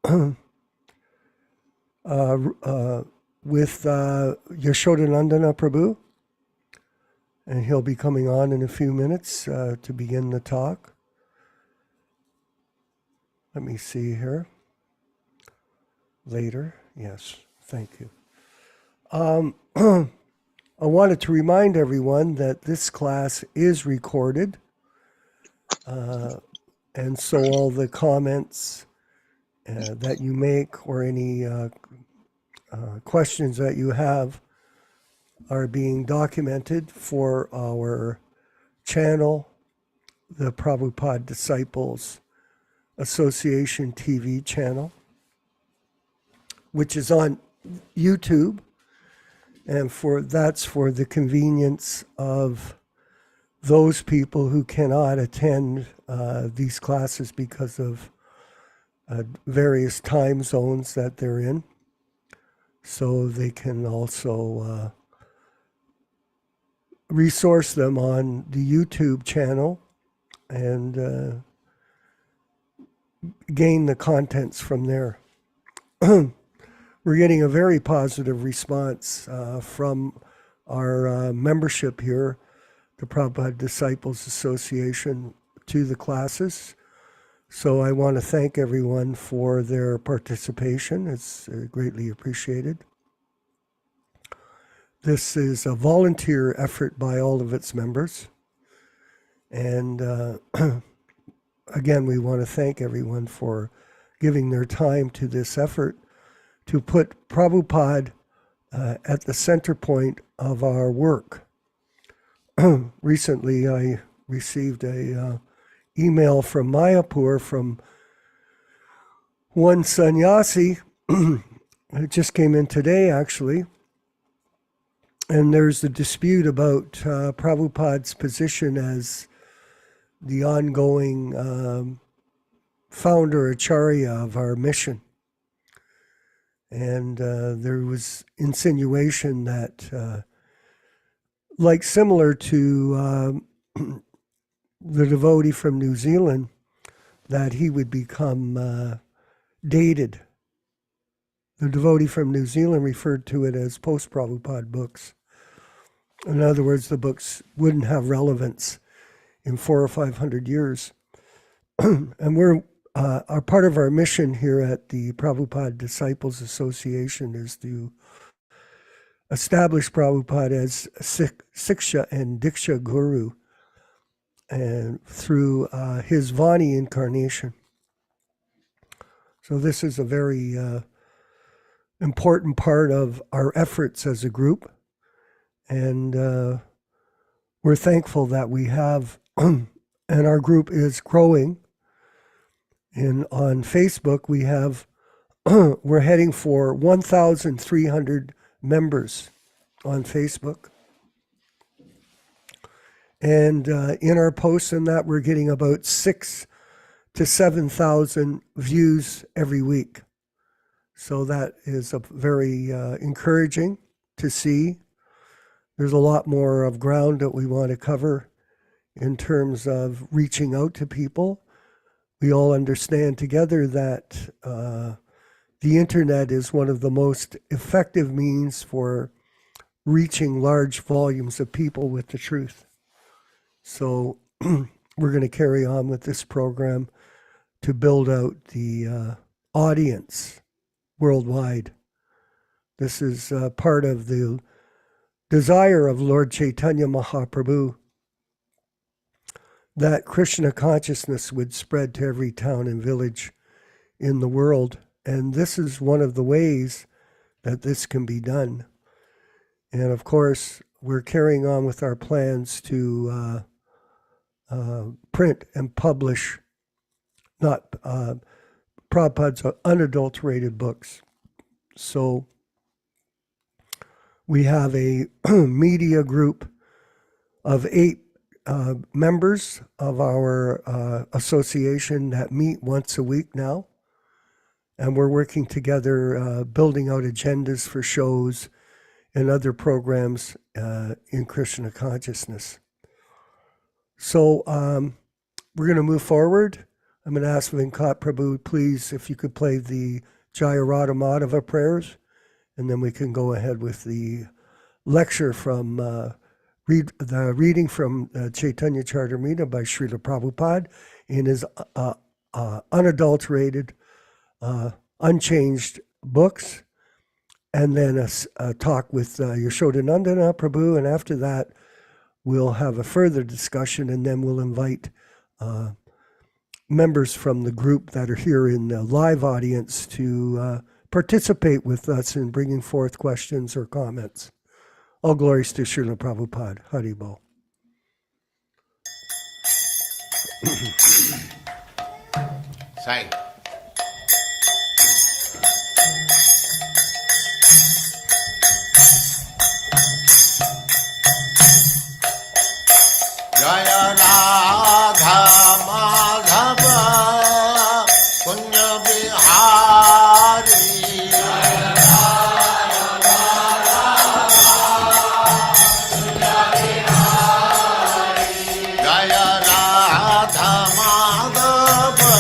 with Yaśodā-nandana Prabhu, and he'll be coming on in a few minutes to begin the talk. Let me see here. Later, yes, thank you. I wanted to remind everyone that this class is recorded, and so all the comments that you make or any questions that you have are being documented for our channel, the Prabhupada Disciples Association TV channel, which is on YouTube, and that's for the convenience of those people who cannot attend these classes because of various time zones that they're in. So they can also resource them on the YouTube channel and gain the contents from there. We're getting a very positive response from our membership here, the Prabhupada Disciples Association, to the classes. So I want to thank everyone for their participation. It's greatly appreciated. This is a volunteer effort by all of its members. And again, we want to thank everyone for giving their time to this effort to put Prabhupada at the center point of our work. Recently, I received a email from Mayapur from one sannyasi. It just came in today, actually. And there's a dispute about Prabhupada's position as the ongoing Founder-Ācārya of our mission. And there was insinuation that, like similar to the devotee from New Zealand, that he would become dated. The devotee from New Zealand referred to it as post-Prabhupada books. In other words, the books wouldn't have relevance in 400 or 500 years. And we're our part of our mission here at the Prabhupada Disciples Association is to establish Prabhupada as Siksha and Diksha Guru, and through his Vani incarnation. So this is a very important part of our efforts as a group, and we're thankful that we have, and our group is growing. And on Facebook, we have, we're heading for 1,300 members on Facebook. And in our posts and that, we're getting about 6,000 to 7,000 views every week. So that is very encouraging to see. There's a lot more of ground that we want to cover in terms of reaching out to people. We all understand together that the internet is one of the most effective means for reaching large volumes of people with the truth. So we're going to carry on with this program to build out the audience worldwide. This is part of the desire of Lord Chaitanya Mahaprabhu, that Krishna consciousness would spread to every town and village in the world. And this is one of the ways that this can be done. And of course, we're carrying on with our plans to print and publish not Prabhupada's unadulterated books. So we have a media group of 8 members of our association that meet once a week now. And we're working together, building out agendas for shows and other programs in Krishna consciousness. So we're going to move forward. I'm going to ask Venkat Prabhu, please, if you could play the Jaya Radha Madhava prayers, and then we can go ahead with the lecture from the reading from Caitanya-caritāmṛta by Srila Prabhupada in his unadulterated, unchanged books, and then a talk with Yaśodā-nandana Prabhu, and after that we'll have a further discussion, and then we'll invite members from the group that are here in the live audience to participate with us in bringing forth questions or comments. All glories to Srila Prabhupada. Hari Bol. Sai. Jaya Radha Madhava Punya Bihari. Jaya Radha Madhava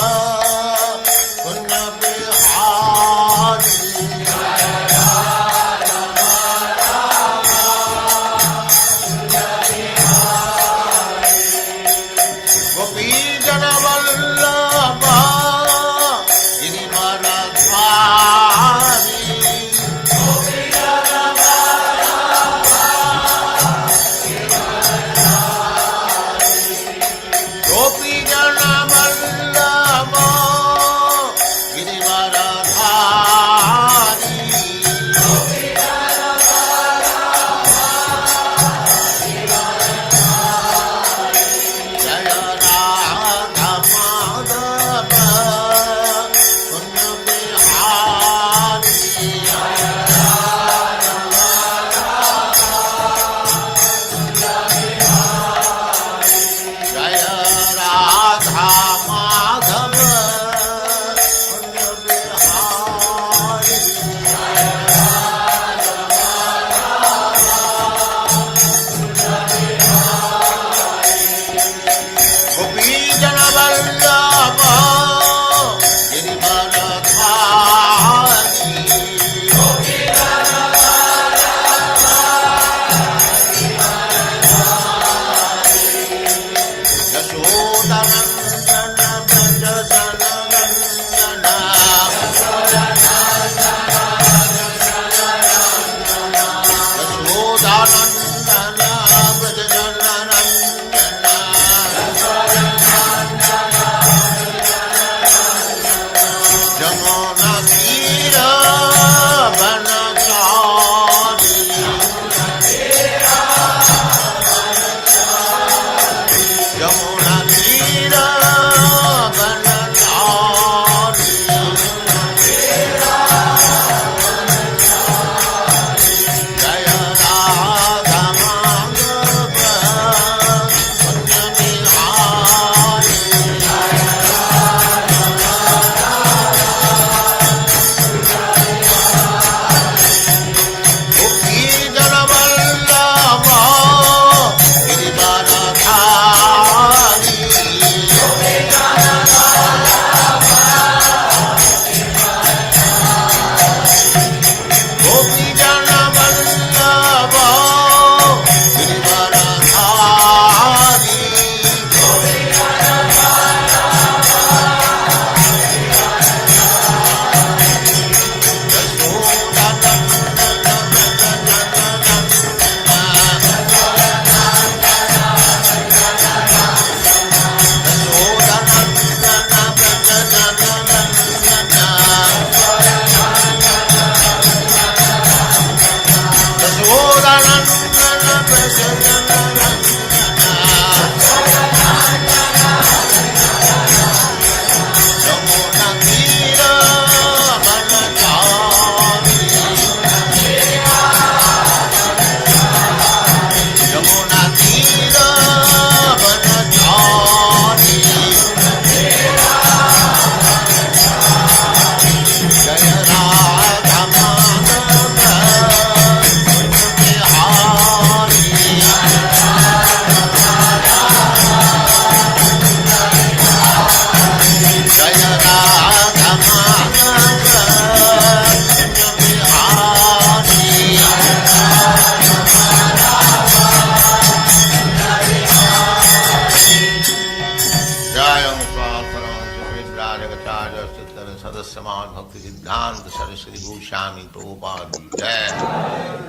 Srimad Bhaktivedanta Swami Prabhupāda ki jai.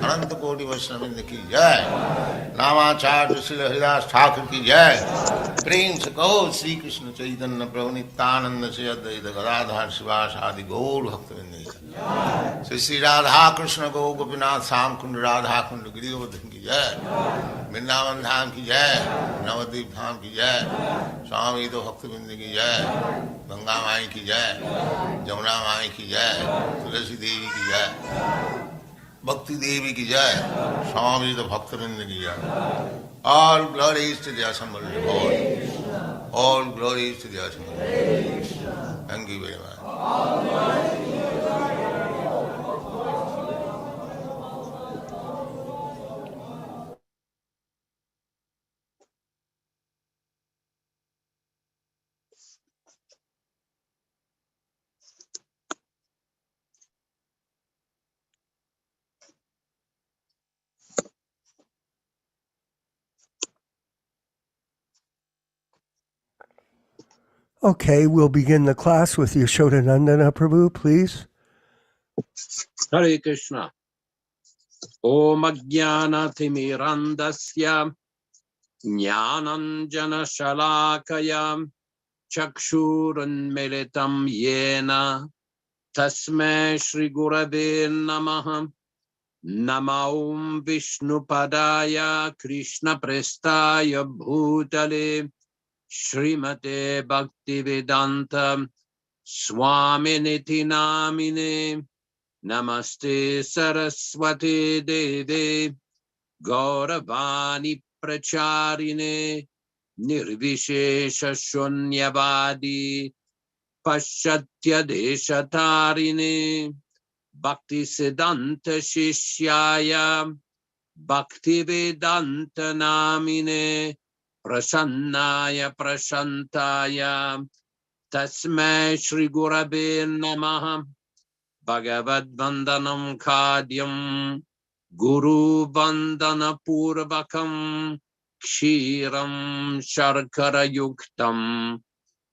Ananta Koti Vaishnavrinda ki jai. Namacharya Srila Haridas Thakur ki jai. Prem se kaho Sri Krishna Caitanya Prabhu Nityananda Sri Advaita Gadadhar Sivas Adi Gaur Bhaktivinoda ki jai. Sri Sri Radha Krishna Go Gopinath Sam Kund Radha Kund Giri Govardhan ki jai. Vrindavan Dham ki jai. Navadvip Dham ki jai. Swami Bhaktivinoda ki jai. Ganga Mai ki jai. Jamuna Mai ki jai. Tulasi Devi ki jai. Bhakti Devi ki jai. Swami Bhaktivinoda ki jai. All glories to the assembled Lord. All glories to the assembled Lord. Thank you very much. Okay, we'll begin the class with Yaśodā-nandana Prabhu, please. Hare Krishna. Om Ajnana-timirandasya Jnananjana Shalakaya Chakshurunmilitam Yena Tasmai Shri Gurave Namaha Namo Vishnupadaya Krishna Prestaya Bhutale Srimate Bhaktivedanta Swami Namine Namaste Saraswati Deve Gauravani Pracharine Nirvishesha Shunyavadi Paschatya Deshatarine Bhakti Siddhanta Shishyaya Bhaktivedanta Namine Prasannaya Prashantaya Tasmai Shri Gurave Namaha Bhagavad Vandanam Khadyam Guru Vandana Purvakam Kshiram Sharkara Yuktam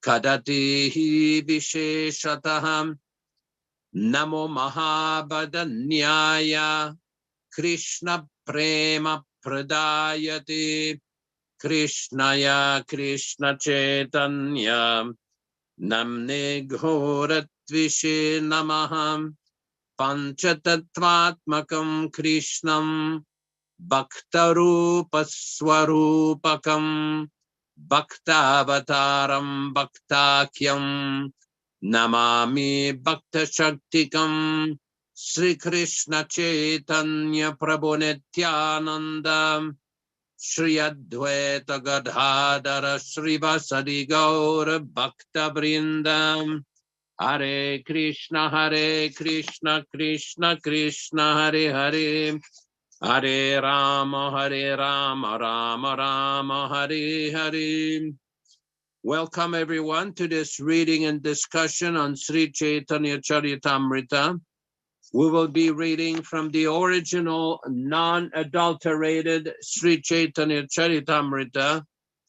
Kadatihi Visheshataham Namo Mahabhadanyaya Krishna Prema Pradayate Krishnaya Krishna Chaitanya Namne Ghoratvishe Namaham Panchatattvatmakam Krishnam Bhaktarupaswarupakam Bhaktavataram Bhaktakyam Namami Bhaktashaktikam Sri Krishna Chaitanya Prabhu Nityananda Shri Advaita Gadadhara Srivasadi Gaura Bhakta Vrindam Hare Krishna Krishna Krishna Hare Hare Hare Rama Rama Rama Hare Hare. Welcome everyone to this reading and discussion on Sri Caitanya-caritāmṛta. We will be reading from the original non-adulterated Sri Caitanya-caritāmṛta,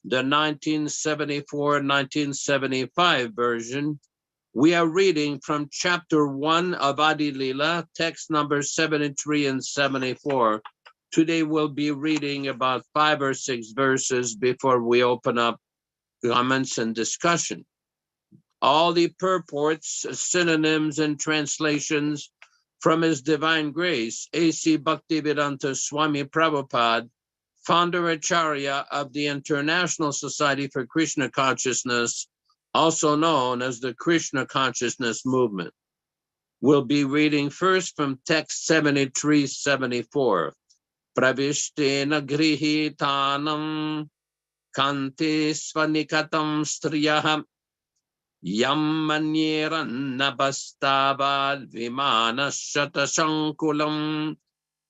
the 1974-1975 version. We are reading from chapter 1 of Adi Lila, text number 73 and 74. Today we'll be reading about 5 or 6 verses before we open up comments and discussion. All the purports, synonyms, and translations from His Divine Grace A.C. Bhaktivedanta Swami Prabhupāda, Founder-Ācārya of the International Society for Krishna Consciousness, also known as the Krishna Consciousness Movement. We'll be reading first from text 73-74. Pravishtena grihitanam kante svanikatam striyah Yam manyeran nabastavad vimana shatashankulam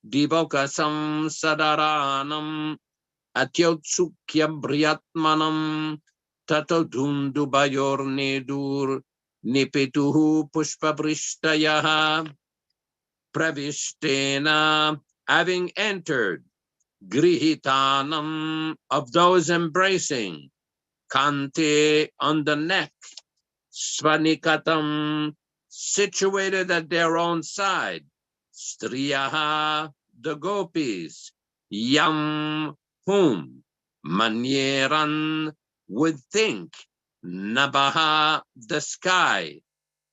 divokasam sadaranam atyotsukhya briyatmanam tato dundubayornedur nipituhu pushpabrishtayaha pravishtena, having entered, grihitanam, of those embracing, kante, on the neck, svanikatam, situated at their own side. Striyaha, the gopis, yam, whom, manyeran, would think, nabaha, the sky,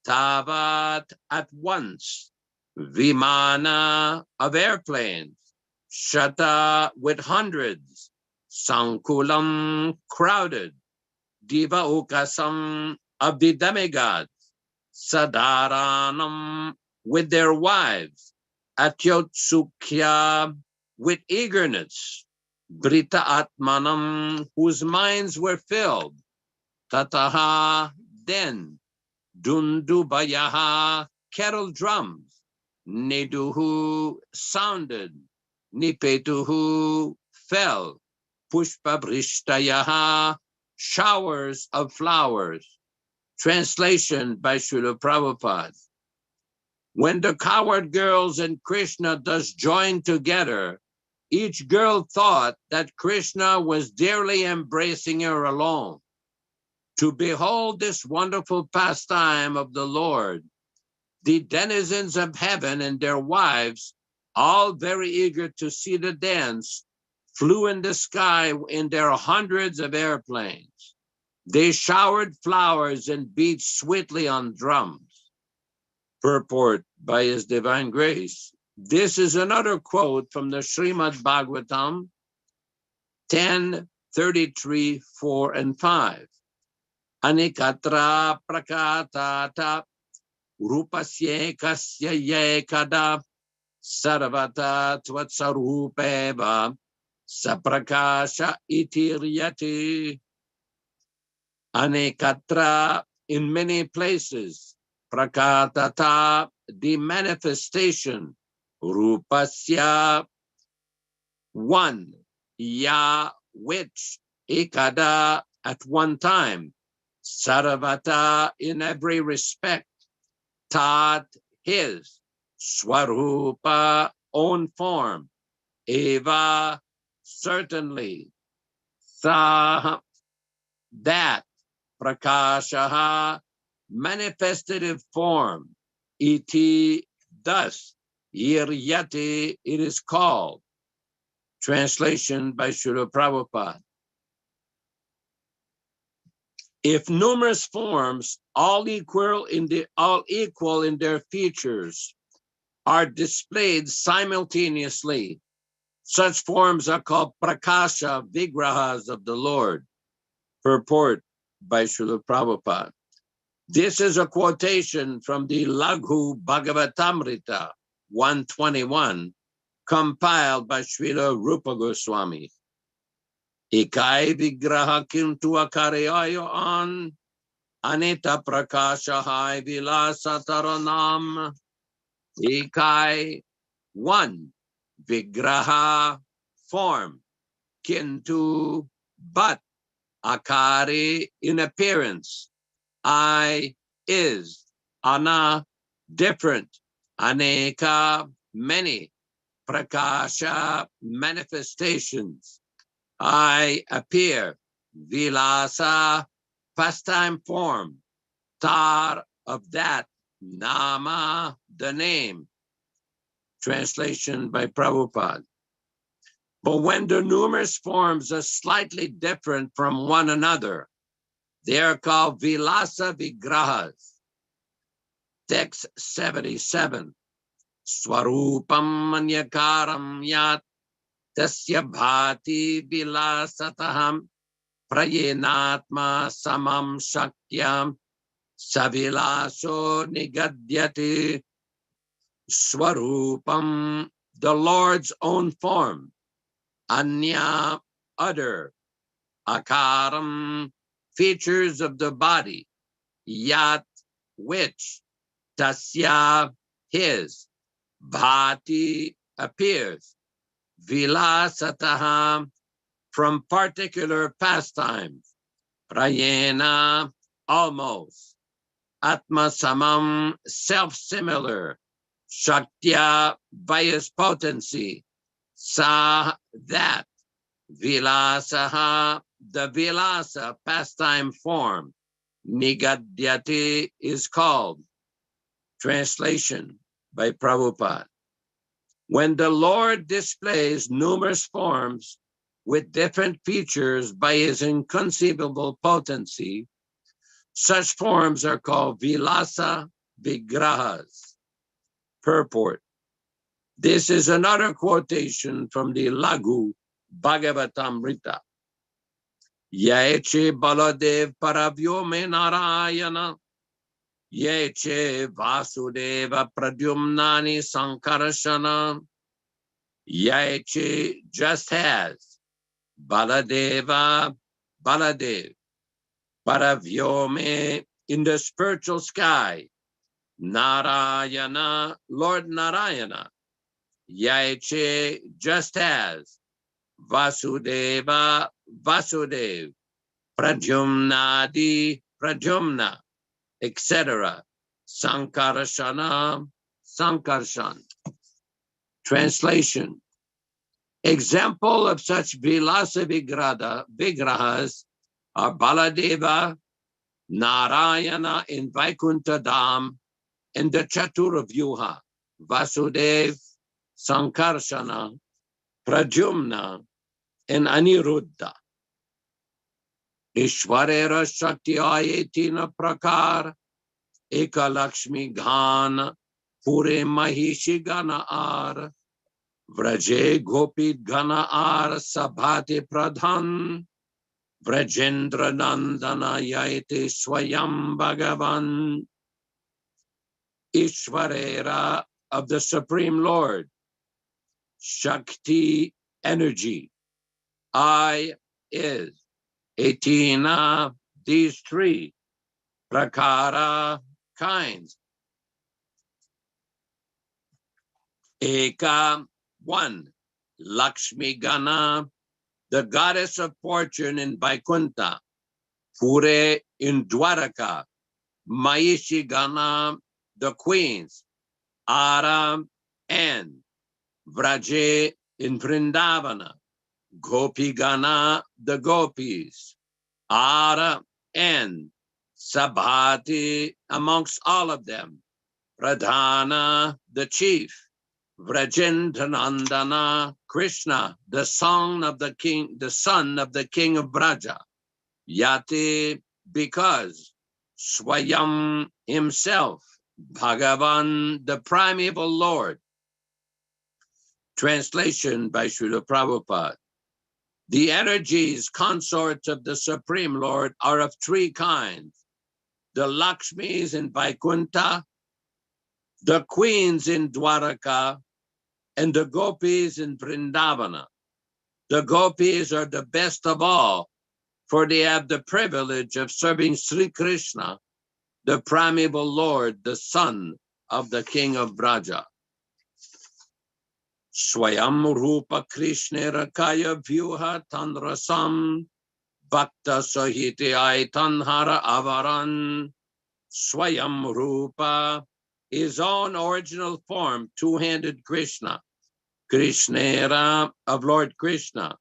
tavat, at once, vimana, of airplanes, shata, with hundreds, sankulam, crowded, diva ukasam, of the demigods, sadaranam, with their wives, atyotsukya, with eagerness, brita atmanam, whose minds were filled, tataha, then, dundubayaha, kettle drums, neduhu, sounded, nipetuhu, fell, pushpabrishtayaha, showers of flowers. Translation by Srila Prabhupada. When the coward girls and Krishna thus joined together, each girl thought that Krishna was dearly embracing her alone. To behold this wonderful pastime of the Lord, the denizens of heaven and their wives, all very eager to see the dance, flew in the sky in their hundreds of airplanes. They showered flowers and beat sweetly on drums. Purport by His Divine Grace. This is another quote from the Srimad Bhagavatam 10:33, 4 and 5. Anikatra prakatata rupasye kasya yekada sarvata tvatsarupeva saprakasha itiryati. Anekatra, in many places, prakatata, the manifestation, rupasya, one, ya, which, ekada, at one time, sarvata, in every respect, tat, his, swarupa, own form, eva, certainly, sa, that, prakashaha, manifestative form, iti, thus, yiryati, it is called. Translation by Srila Prabhupada. If numerous forms, all equal in their features, are displayed simultaneously, such forms are called prakasha, vigrahas of the Lord. Purport by Srila Prabhupada. This is a quotation from the Laghu Bhagavatamrita 121, compiled by Srila Rupa Goswami. Ikai vigraha kintu akaryayo an anita prakasha hai vilasa taranam. Ikai, one, vigraha, form, kintu, but, akari, in appearance, I, is, ana, different, aneka, many, prakasha, manifestations, I appear, vilasa, pastime form, tar, of that, nama, the name. Translation by Prabhupada. But when the numerous forms are slightly different from one another, they are called vilasa vigrahas. Text 77. Swarupam manyakaram yat tasya bhati vilasataham prayenatma samam shakyam savilaso nigadyati. Swarupam, the Lord's own form. Anya, other. Akaram, features of the body. Yat, which. Tasya, his. Bhati, appears. Vilasataham, from particular pastimes. Prayena, almost. Atma samam, self-similar. Shaktya, by his potency. Sa, that. Vilasaha, the vilasa, pastime form. Nigadyati is called. Translation by Prabhupada. When the Lord displays numerous forms with different features by his inconceivable potency, such forms are called Vilasa Vigrahas. Purport. This is another quotation from the Laghu Bhagavatamrita. Yaeche Baladev Paravyome Narayana Yeche Vasudeva Pradyumnani Sankarashana Yaeche just has Baladev Paravyome in the spiritual sky Narayana Lord Narayana Yaeche just as Vasudeva Pradyumna etc. Sankarshan. Translation. Example of such Vilasa Vigrahas are Baladeva, Narayana in Vaikuntha Dham, and the Chaturavyuha, Vasudev, Sankarshana, Pradyumna, and Aniruddha. Ishwarera Shakti Ayatina Prakar, Eka Lakshmi Ghan, Pure Mahishi Gana Ar, Vraje Gopit Gana Ar, Sabhati Pradhan, Vrajendra Nandana Yaite Swayam Bhagavan. Ishwarera of the Supreme Lord, Shakti energy, I is, Etina these three, Prakara kinds, Eka one, Lakshmi Gana the goddess of fortune in Vaikuntha, Pure in Dwaraka, Mahishi Gana the queens, Aram and Vraje in Vrindavana, Gopi Gana the gopis, Ara and Sabhati amongst all of them, Pradhana the chief, Vrajendranandana Krishna the son of the king of Braja, Yati because, Swayam himself, Bhagavan the primeval Lord. Translation by Srila Prabhupada. The energies consorts of the Supreme Lord are of three kinds: the Lakshmis in Vaikuntha, the queens in Dwaraka, and the gopis in Vrindavana. The gopis are the best of all, for they have the privilege of serving Sri Krishna, the primeval Lord, the son of the king of Braja. Swayam Rupa Krishna Rakaya Vyuha Tanrasam Bhakta Sahiti Aitanhara Avaran. Swayam Rupa, his own original form, two-handed Krishna, Krishnera of Lord Krishna,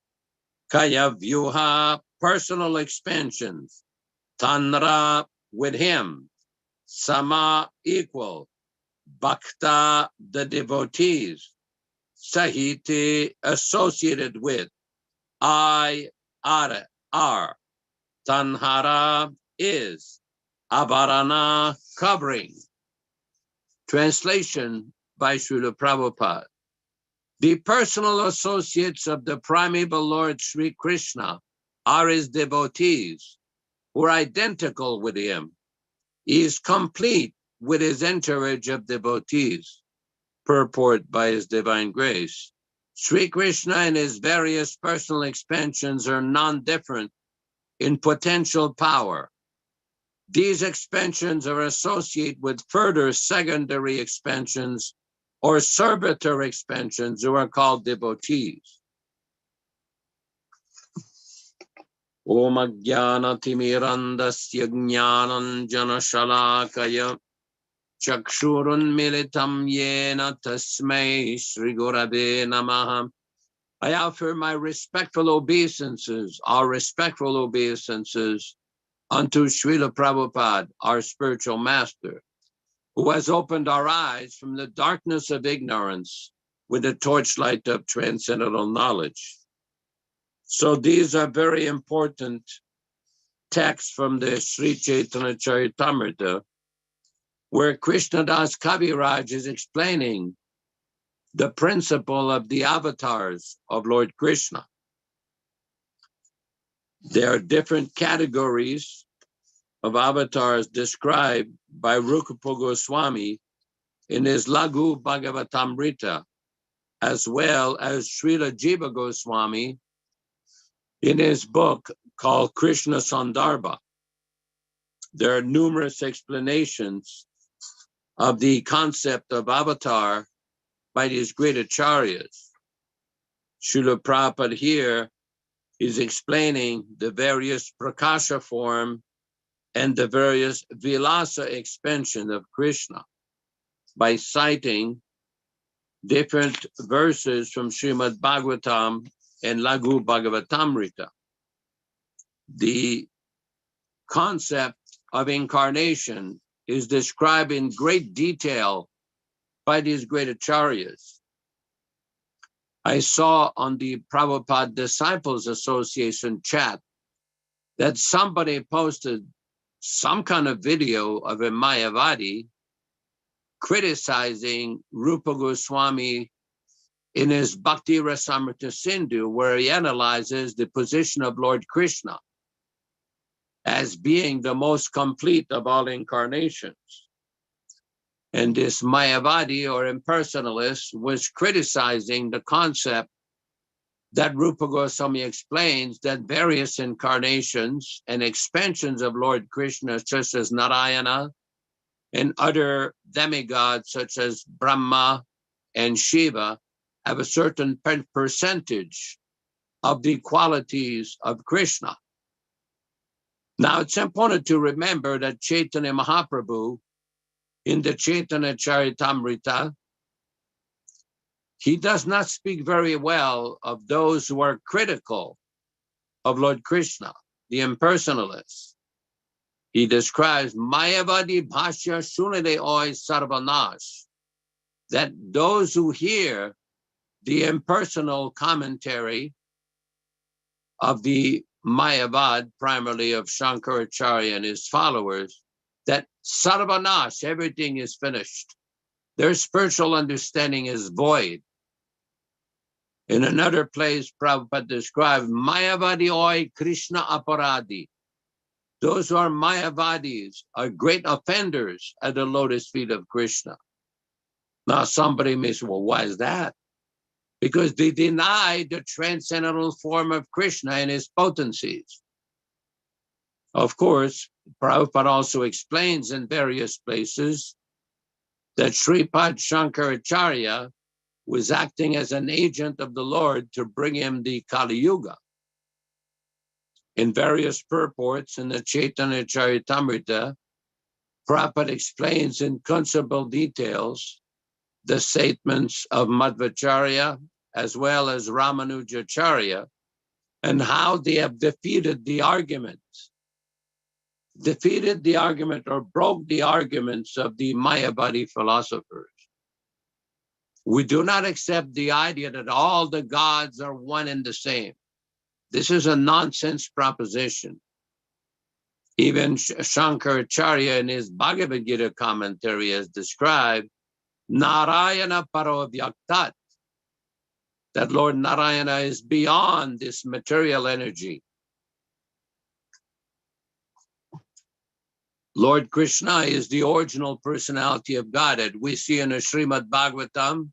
Kaya Vyuha, personal expansions, Tanra with him, Sama equal, Bhakta the devotees, Sahiti associated with, I are, Tanhara is, Avarana covering. Translation by Srila Prabhupada. The personal associates of the primeval Lord Sri Krishna are his devotees, who are identical with him. He is complete with his entourage of devotees. Purport by His Divine Grace. Sri Krishna and his various personal expansions are non-different in potential power. These expansions are associated with further secondary expansions or servitor expansions who are called devotees. Om Ajnana Timirandasya Jnananjana Shalakaya Chakshurun Militam Yena Tasmai Shri Gurave Namaha. I offer my respectful obeisances, our respectful obeisances unto Srila Prabhupada, our spiritual master. who has opened our eyes from the darkness of ignorance with the torchlight of transcendental knowledge. So these are very important texts from the Sri Caitanya-caritāmṛta, where Krishnadas Kaviraj is explaining the principle of the avatars of Lord Krishna. There are different categories of avatars described by Rupa Goswami in his Laghu Bhagavatamrita, as well as Srila Jiva Goswami in his book called Krishna Sandarbha. There are numerous explanations of the concept of avatar by these great acharyas. Srila Prabhupada here is explaining the various prakasha form and the various vilasa expansion of Krishna by citing different verses from Srimad Bhagavatam and Laghu Bhagavatamrita. The concept of incarnation is described in great detail by these great acharyas. I saw on the Prabhupada Disciples Association chat that somebody posted some kind of video of a Mayavadi criticizing Rupa Goswami in his Bhakti Rasamrita Sindhu, where he analyzes the position of Lord Krishna as being the most complete of all incarnations. And this Mayavadi or impersonalist was criticizing the concept that Rupa Goswami explains, that various incarnations and expansions of Lord Krishna, such as Narayana and other demigods such as Brahma and Shiva, have a certain percentage of the qualities of Krishna. Now, it's important to remember that Chaitanya Mahaprabhu, in the Caitanya-caritāmṛta, he does not speak very well of those who are critical of Lord Krishna, the impersonalists. He describes Mayavadi Bhashya Shunade Oi Sarvanash, that those who hear the impersonal commentary of the Mayavad, primarily of Shankaracharya and his followers, that Sarvanash, everything is finished. Their spiritual understanding is void. In another place, Prabhupada described Mayavadi Oi Krishna Aparadi. Those who are Mayavadis are great offenders at the lotus feet of Krishna. Now, somebody may say, well, why is that? Because they deny the transcendental form of Krishna and his potencies. Of course, Prabhupada also explains in various places that Sripad Shankaracharya was acting as an agent of the Lord to bring him the Kali Yuga. In various purports in the Caitanya-caritāmṛta, Prabhupada explains in considerable details the statements of Madhvacharya as well as Ramanujacharya and how they have defeated the argument or broke the arguments of the Mayavadi philosophers. We do not accept the idea that all the gods are one and the same. This is a nonsense proposition. Even Shankaracharya in his Bhagavad Gita commentary has described Narayana Paravyaktat, that Lord Narayana is beyond this material energy. Lord Krishna is the original personality of Godhead. We see in the Srimad Bhagavatam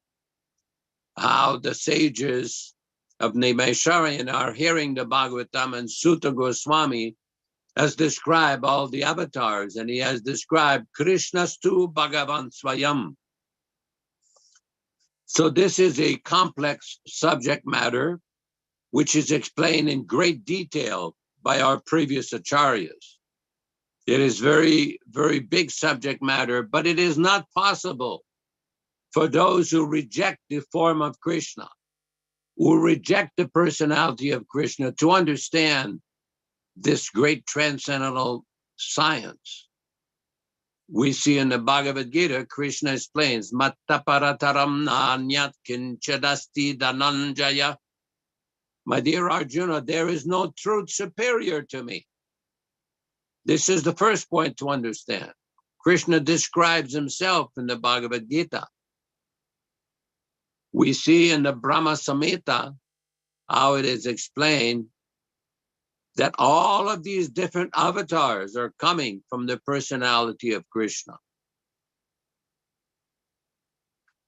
how the sages of Naimisharyan are hearing the Bhagavatam, and Sutta Goswami has described all the avatars, and he has described Krishnastu Bhagavan Swayam. So this is a complex subject matter, which is explained in great detail by our previous acharyas. It is very, very big subject matter, but it is not possible for those who reject the form of Krishna, who reject the personality of Krishna, to understand this great transcendental science. We see in the Bhagavad Gita, Krishna explains, Mattaparataram nanyat kinchadasti dhananjaya. My dear Arjuna, there is no truth superior to me. This is the first point to understand. Krishna describes himself in the Bhagavad Gita. We see in the Brahma Samhita how it is explained that all of these different avatars are coming from the personality of Krishna.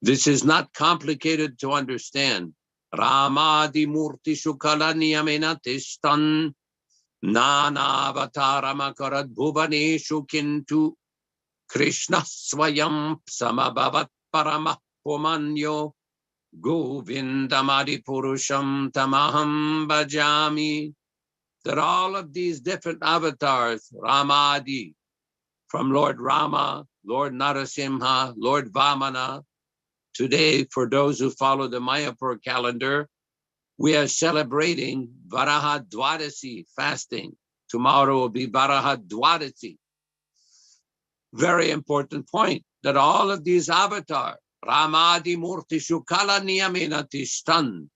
This is not complicated to understand. Ramadi Murti Shukala Niyamena Tishtan Nana Avataramakarad Bhuvaneshu Kintu Krishna Swayam Samabhavat Paramah Pumanyo Govindamadi Purusham Tamaham Bhajami. That all of these different avatars, Ramadi, from Lord Rama, Lord Narasimha, Lord Vamana. Today, for those who follow the Mayapur calendar, we are celebrating Varaha Dwadasi fasting. Tomorrow will be Varaha Dwadasi. Very important point that all of these avatars, Ramadi Murti Shukala Niyamena Tishtan.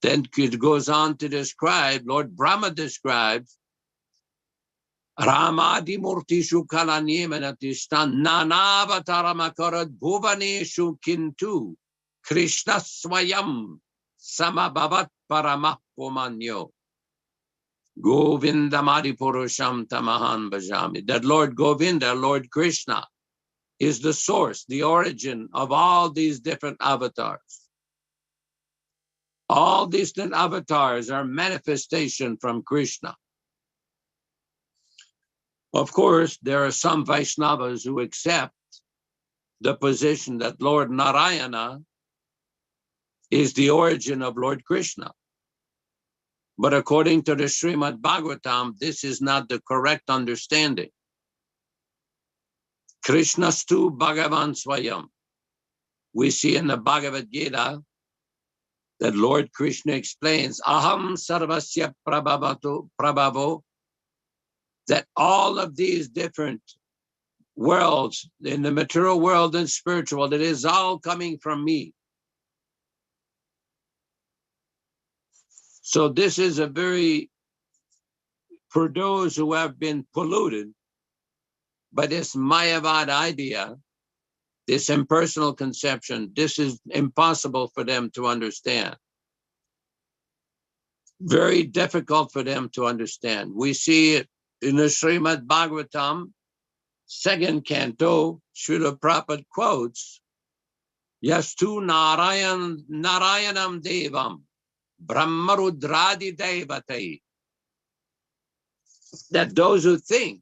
Then it goes on to describe, Lord Brahma describes, Ramadi Murti Shukala Niyamena Tishtan Nanavataramakarat Bhuvaneshu Kintu Krishna Swayam Samabhavat Paramah Pumanyo Govindamadi Purusham Tamahan Bhajami. That Lord Govinda, Lord Krishna, is the source, the origin of all these different avatars. All these different avatars are manifestation from Krishna. Of course, there are some Vaishnavas who accept the position that Lord Narayana is the origin of Lord Krishna. But according to the Srimad Bhagavatam, this is not the correct understanding. Krishnastu Bhagavan Swayam. We see in the Bhagavad Gita that Lord Krishna explains, Aham Sarvasya Prabhavo, that all of these different worlds, in the material world and spiritual, that is all coming from me. So this is a very, for those who have been polluted by this Mayavad idea, this impersonal conception, this is impossible for them to understand. Very difficult for them to understand. We see it in the Srimad Bhagavatam, second canto, Srila Prabhupada quotes, Yastu Narayanam Devam, Brahmarudradi Devatai. That those who think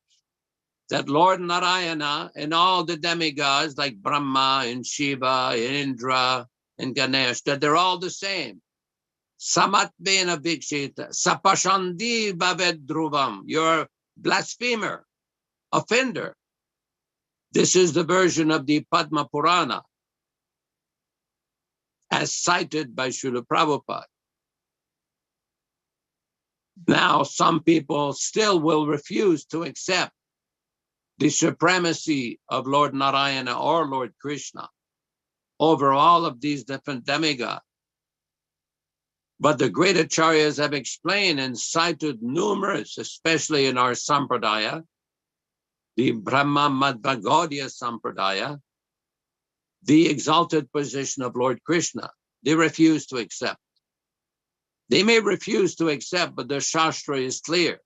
that Lord Narayana and all the demigods like Brahma and Shiva and Indra and Ganesh, that they're all the same. Samatbena Vikshita, Sapashandi Bhavedruvam, you're blasphemer, offender. This is the version of the Padma Purana as cited by Srila Prabhupada. Now, some people still will refuse to accept the supremacy of Lord Narayana or Lord Krishna over all of these different demigods. But the great acharyas have explained and cited numerous, especially in our sampradaya, the Brahma Madhva Gaudiya sampradaya, the exalted position of Lord Krishna. They refuse to accept. They may refuse to accept, but the Shastra is clear.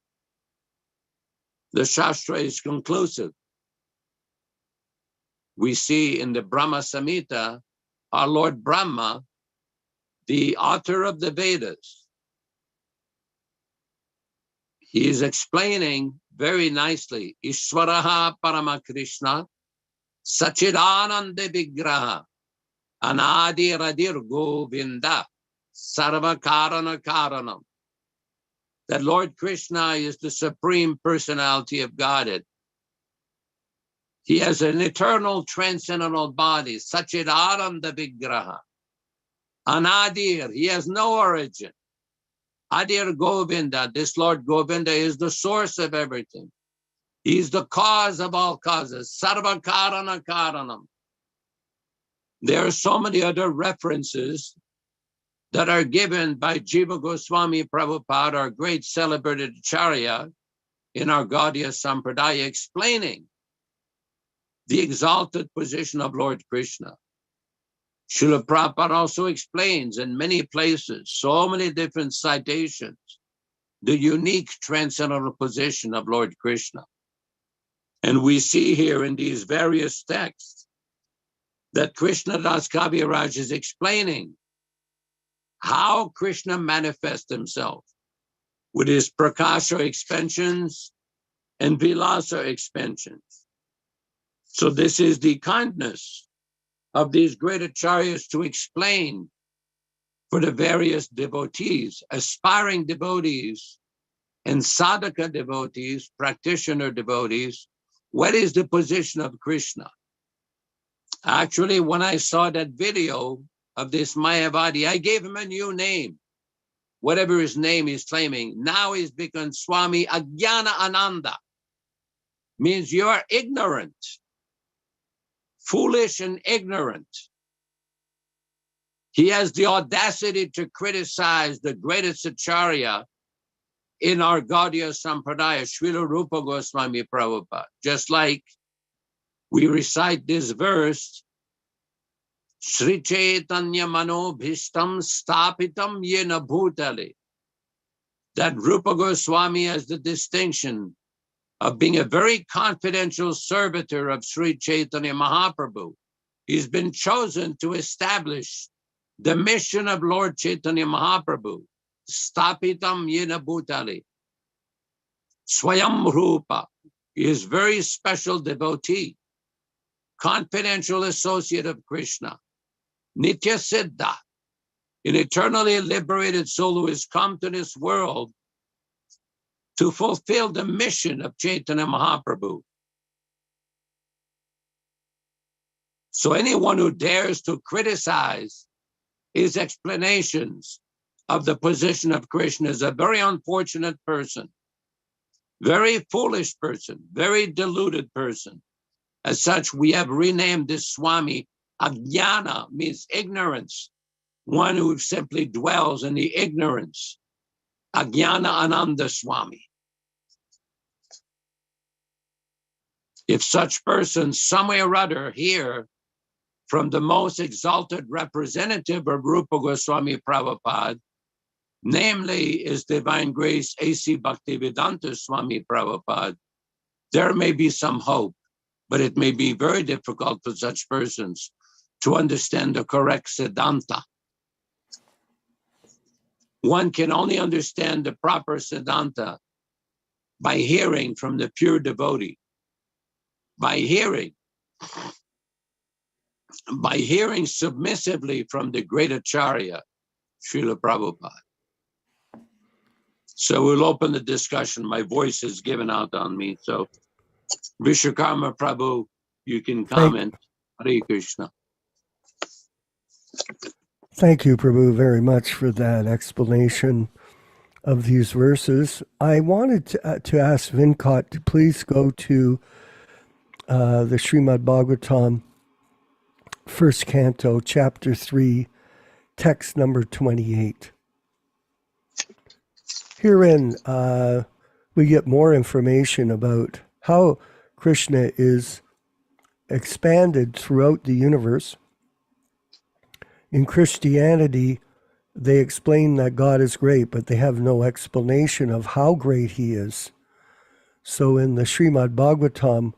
The Shastra is conclusive. We see in the Brahma Samhita, our Lord Brahma, the author of the Vedas, he is explaining very nicely, Ishvaraha Paramakrishna, Sachidananda Vigraha, Anadi Radir Govinda, Sarva Karana Karanam. That Lord Krishna is the supreme personality of Godhead. He has an eternal transcendental body, Sachidananda Vigraha. Anadir, he has no origin. Adir Govinda, this Lord Govinda is the source of everything. He's the cause of all causes. Sarva karana karanam. There are so many other references that are given by Jiva Goswami Prabhupada, our great celebrated Acharya, in our Gaudiya Sampradaya, explaining the exalted position of Lord Krishna. Srila Prabhupada also explains in many places, so many different citations, the unique transcendental position of Lord Krishna. And we see here in these various texts that Krishna Das Kaviraj is explaining how Krishna manifests himself with his Prakasha expansions and Vilasa expansions. So this is the kindness of these great acharyas to explain for the various devotees, aspiring devotees and sadhaka devotees, practitioner devotees, what is the position of Krishna? Actually, when I saw that video of this Mayavadi, I gave him a new name. Whatever his name is claiming, now he's become Swami Ajnana Ananda. Means you are ignorant, foolish and ignorant. He has the audacity to criticize the greatest Acharya in our Gaudiya Sampradaya, Srila Rupa Goswami Prabhupada. Just like we recite this verse, Sri Chaitanya Mano Bhishtam Stapitam Yena Bhutale, that Rupa Goswami has the distinction of being a very confidential servitor of Sri Chaitanya Mahaprabhu. He's been chosen to establish the mission of Lord Chaitanya Mahaprabhu. Stapitam Yena Bhutale. Swayam Rupa is very special devotee, confidential associate of Krishna. Nitya Siddha, an eternally liberated soul who has come to this world to fulfill the mission of Chaitanya Mahaprabhu. So anyone who dares to criticize his explanations of the position of Krishna is a very unfortunate person, very foolish person, very deluded person. As such, we have renamed this Swami Ajnana, means ignorance, one who simply dwells in the ignorance. Ajnana Ananda Swami. If such persons somewhere or other hear from the most exalted representative of Rupa Goswami Prabhupada, namely His Divine Grace A.C. Bhaktivedanta Swami Prabhupada, there may be some hope, but it may be very difficult for such persons to understand the correct Siddhanta. One can only understand the proper Siddhanta by hearing from the pure devotee, by hearing submissively from the great Acharya, Srila Prabhupada. So we'll open the discussion. My voice is given out on me. So Vishwakarma Prabhu, you can comment. Hare Krishna. Thank you, Prabhu, very much for that explanation of these verses. I wanted to ask Vinkat to please go to the Srimad Bhagavatam, first canto, chapter 3, text number 28. Herein, we get more information about how Krishna is expanded throughout the universe. In Christianity, they explain that God is great, but they have no explanation of how great he is. So in the Srimad Bhagavatam,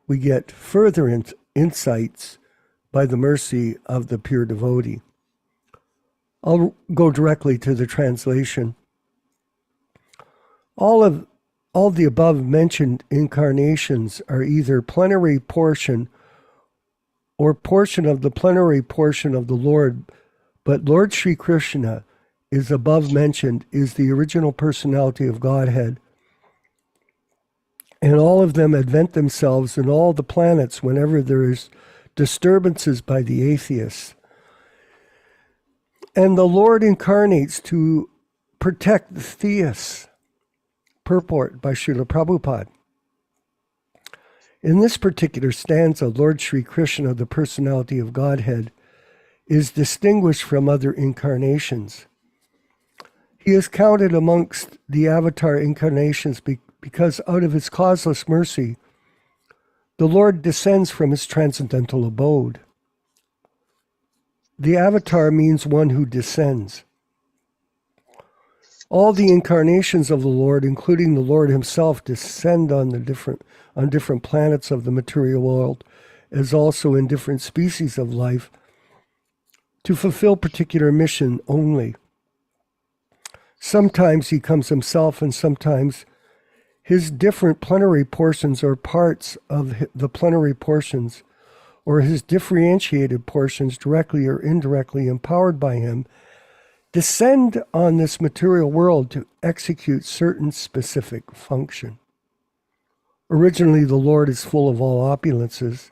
we get further insights by the mercy of the pure devotee. I'll go directly to the translation. All the above mentioned incarnations are either plenary portion or portion of the plenary portion of the Lord, but Lord Sri Krishna is above mentioned, is the original personality of Godhead. And all of them advent themselves in all the planets whenever there is disturbances by the atheists. And the Lord incarnates to protect the theists. Purport by Srila Prabhupada. In this particular stanza, Lord Sri Krishna, the personality of Godhead, is distinguished from other incarnations. He is counted amongst the avatar incarnations because out of his causeless mercy, the Lord descends from his transcendental abode. The avatar means one who descends. All the incarnations of the Lord, including the Lord himself, descend on different planets of the material world, as also in different species of life, to fulfill particular mission only. Sometimes he comes himself, and sometimes his different plenary portions or parts of the plenary portions, or his differentiated portions, directly or indirectly empowered by him, descend on this material world to execute certain specific function. Originally, the Lord is full of all opulences,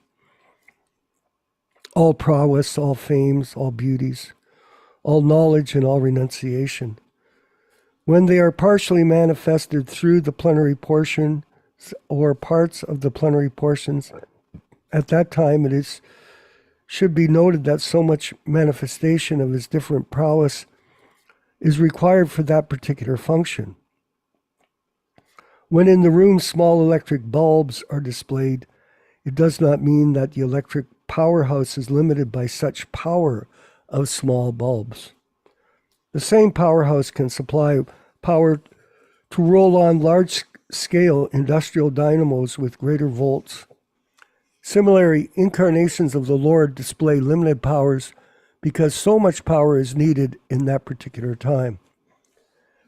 all prowess, all fames, all beauties, all knowledge, and all renunciation. When they are partially manifested through the plenary portion or parts of the plenary portions, at that time should be noted that so much manifestation of his different prowess is required for that particular function. When in the room small electric bulbs are displayed, it does not mean that the electric powerhouse is limited by such power of small bulbs. The same powerhouse can supply power to roll on large-scale industrial dynamos with greater volts. Similarly, incarnations of the Lord display limited powers because so much power is needed in that particular time.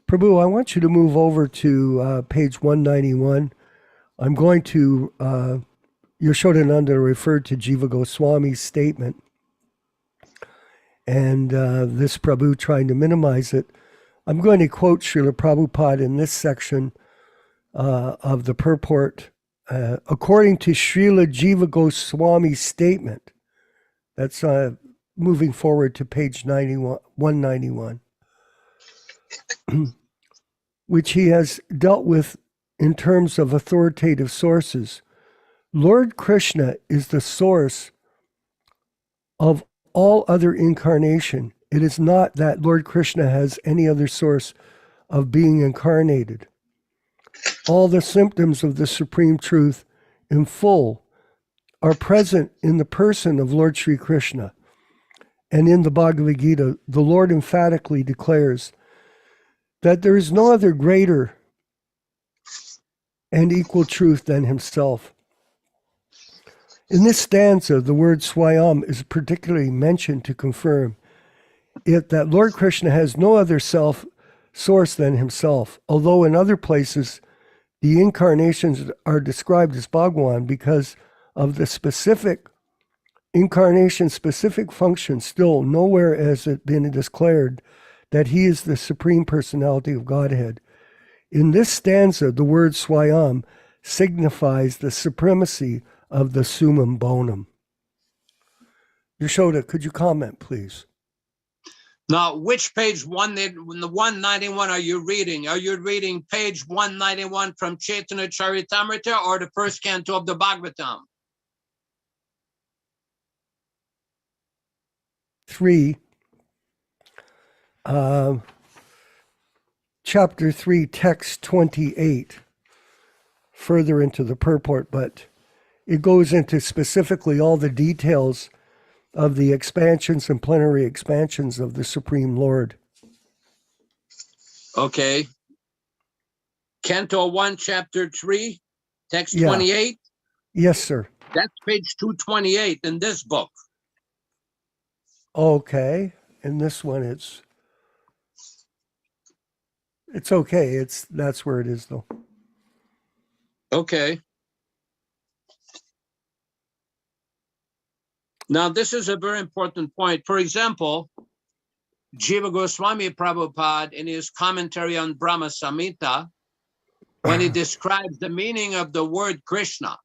Prabhu, I want you to move over to page 191. I'm going to, Yaśodā-nandana referred to Jiva Goswami's statement, and this Prabhu trying to minimize it. I'm going to quote Srila Prabhupada in this section of the purport. According to Srila Jiva Goswami's statement, that's moving forward to page 191, which he has dealt with in terms of authoritative sources. Lord Krishna is the source of all other incarnation. It is not that Lord Krishna has any other source of being incarnated. All the symptoms of the Supreme Truth in full are present in the person of Lord Sri Krishna. And in the Bhagavad Gita, the Lord emphatically declares that there is no other greater and equal truth than himself. In this stanza, the word Swayam is particularly mentioned to confirm it that Lord Krishna has no other source than himself, although in other places the incarnations are described as Bhagwan because of the specific incarnation-specific function. Still, nowhere has it been declared that he is the Supreme Personality of Godhead. In this stanza, the word Swayam signifies the supremacy of the summum bonum. Yaśodā, could you comment, please? Now, which page the 191 are you reading? Are you reading page 191 from Caitanya-caritāmṛta or the first canto of the Bhagavatam? 3, chapter 3, text 28, further into the purport, but it goes into specifically all the details of the expansions and plenary expansions of the Supreme Lord. Okay. Canto 1, chapter 3, text Yeah. 28? Yes, sir. That's page 228 in this book. Okay. In this one, it's okay. That's where it is, though. Okay. Now, this is a very important point. For example, Jiva Goswami Prabhupada, in his commentary on Brahma Samhita, when he describes the meaning of the word Krishna,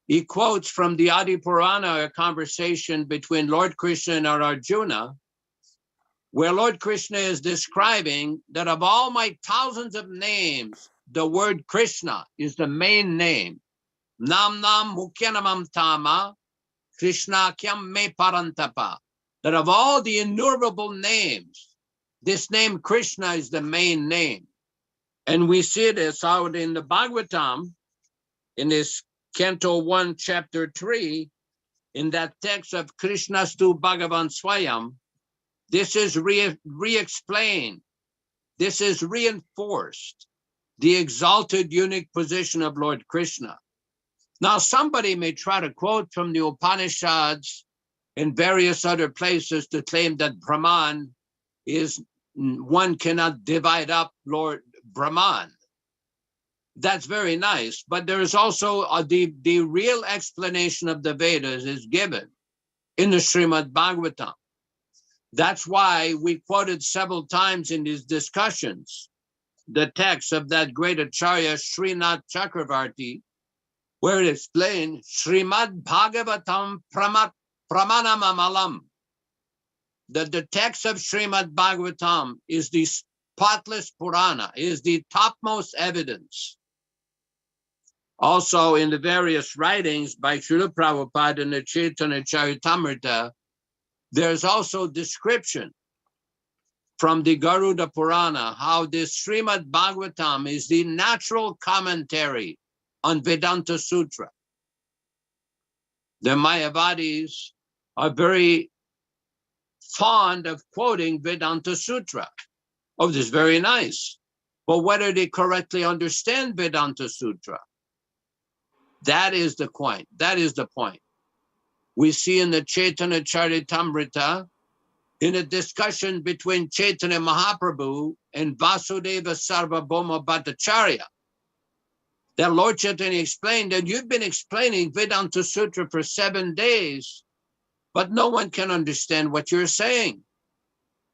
he quotes from the Adi Purana, a conversation between Lord Krishna and Arjuna, where Lord Krishna is describing that of all my thousands of names, the word Krishna is the main name. Nam Nam Mukyanamam Tama, Krishna Kyam Me Parantapa. That of all the innumerable names, this name Krishna is the main name. And we see this out in the Bhagavatam, in this Canto 1, Chapter 3, in that text of Krishnastu Bhagavan Swayam. This is re-explained. This is reinforced, the exalted unique position of Lord Krishna. Now, somebody may try to quote from the Upanishads and various other places to claim that Brahman is, one cannot divide up Lord Brahman. That's very nice, but there is also the real explanation of the Vedas is given in the Srimad Bhagavatam. That's why we quoted several times in these discussions the text of that great Acharya Srinath Chakravarti, where it explained Srimad Bhagavatam Pramanamamalam, that the text of Srimad Bhagavatam is the spotless Purana, is the topmost evidence. Also, in the various writings by Srila Prabhupada in the Caitanya-caritāmṛta, there's also description from the Garuda Purana how this Srimad Bhagavatam is the natural commentary on Vedanta Sutra. The Mayavadis are very fond of quoting Vedanta Sutra. Oh, this is very nice. But whether they correctly understand Vedanta Sutra, that is the point. That is the point. We see in the Caitanya-caritāmṛta, in a discussion between Chaitanya Mahaprabhu and Vasudeva Sarvabhauma Bhattacharya, that Lord Chaitanya explained that you've been explaining Vedanta Sutra for 7 days, but no one can understand what you're saying.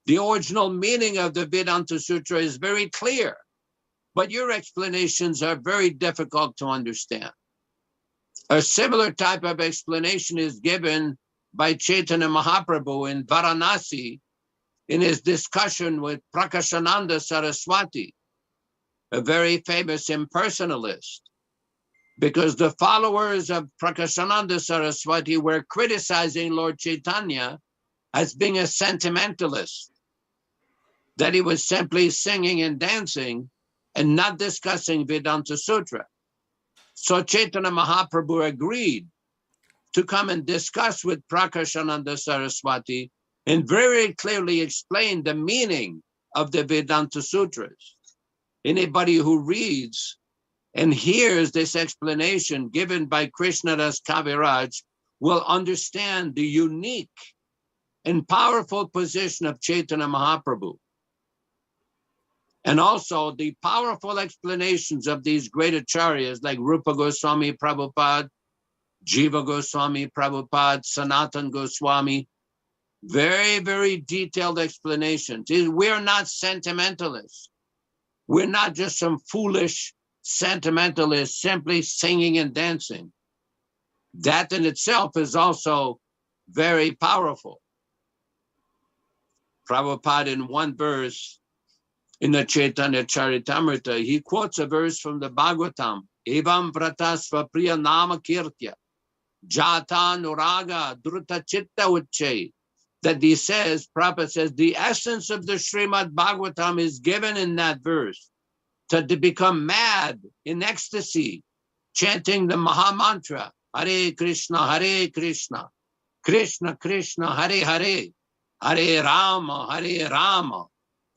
The original meaning of the Vedanta Sutra is very clear, but your explanations are very difficult to understand. A similar type of explanation is given by Chaitanya Mahaprabhu in Varanasi in his discussion with Prakashananda Saraswati, a very famous impersonalist, because the followers of Prakashananda Saraswati were criticizing Lord Chaitanya as being a sentimentalist, that he was simply singing and dancing and not discussing Vedanta Sutra. So Chaitanya Mahaprabhu agreed to come and discuss with Prakashananda Saraswati and very clearly explain the meaning of the Vedanta Sutras. Anybody who reads and hears this explanation given by Krishnadas Kaviraj will understand the unique and powerful position of Chaitanya Mahaprabhu. And also the powerful explanations of these great acharyas like Rupa Goswami Prabhupada, Jiva Goswami Prabhupada, Sanatan Goswami, very, very detailed explanations. We're not sentimentalists. We're not just some foolish sentimentalists simply singing and dancing. That in itself is also very powerful. Prabhupada in one verse in the Caitanya-caritāmṛta, he quotes a verse from the Bhagavatam, Evam vratasva priya nama kirtya, jata nuraga druta chitta ucce, that he says, Prabhupada says, the essence of the Srimad Bhagavatam is given in that verse, to become mad in ecstasy, chanting the Maha Mantra, Hare Krishna, Krishna Krishna, Hare Hare, Hare Rama,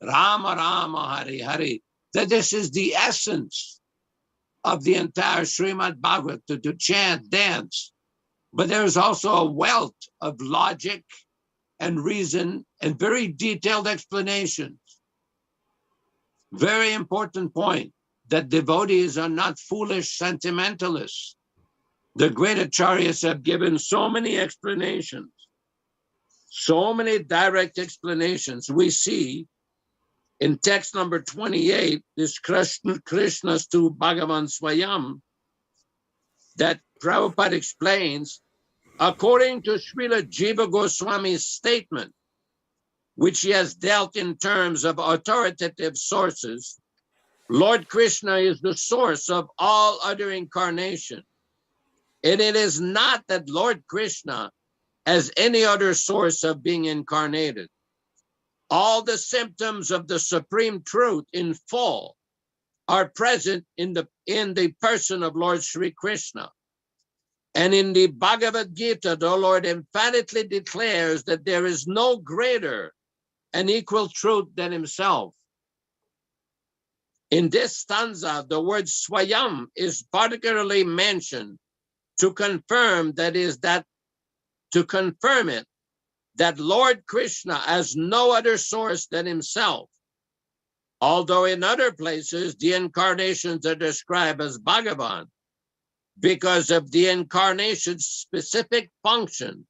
Rama Rama, Hare Hare. That this is the essence of the entire Srimad Bhagavatam, to chant, dance. But there's also a wealth of logic and reason and very detailed explanations. Very important point, that devotees are not foolish sentimentalists. The great acharyas have given so many explanations, so many direct explanations. We see in text number 28, this Krishnastu Bhagavan Swayam, that Prabhupada explains, according to Srila Jiva Goswami's statement, which he has dealt in terms of authoritative sources, Lord Krishna is the source of all other incarnation. And it is not that Lord Krishna has any other source of being incarnated. All the symptoms of the supreme truth in full are present in the person of Lord Sri Krishna. And in the Bhagavad Gita, the Lord emphatically declares that there is no greater and equal truth than himself. In this stanza, the word swayam is particularly mentioned to confirm that Lord Krishna has no other source than himself. Although in other places, the incarnations are described as Bhagavan because of the incarnation's specific function.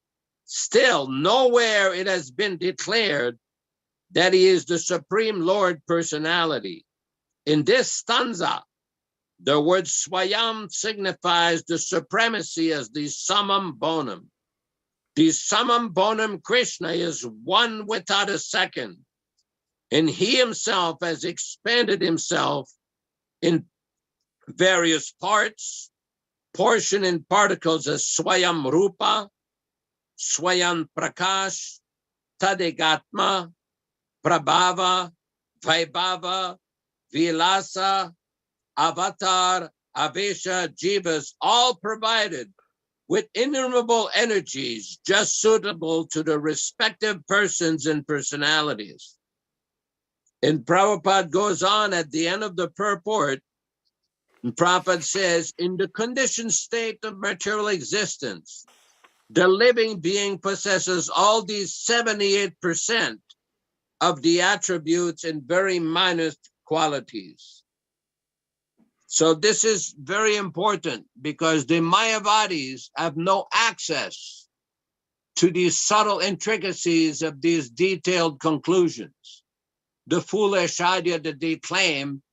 Still, nowhere it has been declared that he is the Supreme Lord Personality. In this stanza, the word swayam signifies the supremacy as the summum bonum. The summum bonum Krishna is one without a second. And he himself has expanded himself in various parts, portion and particles as swayam rupa, swayam prakash, tadigatma, prabhava, vaibhava, vilasa, avatar, avesha, jivas, all provided with innumerable energies just suitable to the respective persons and personalities. And Prabhupada goes on at the end of the purport, and Prabhupada says, in the conditioned state of material existence, the living being possesses all these 78% of the attributes and very minor qualities. So this is very important because the Mayavadis have no access to these subtle intricacies of these detailed conclusions. The foolish idea that they claim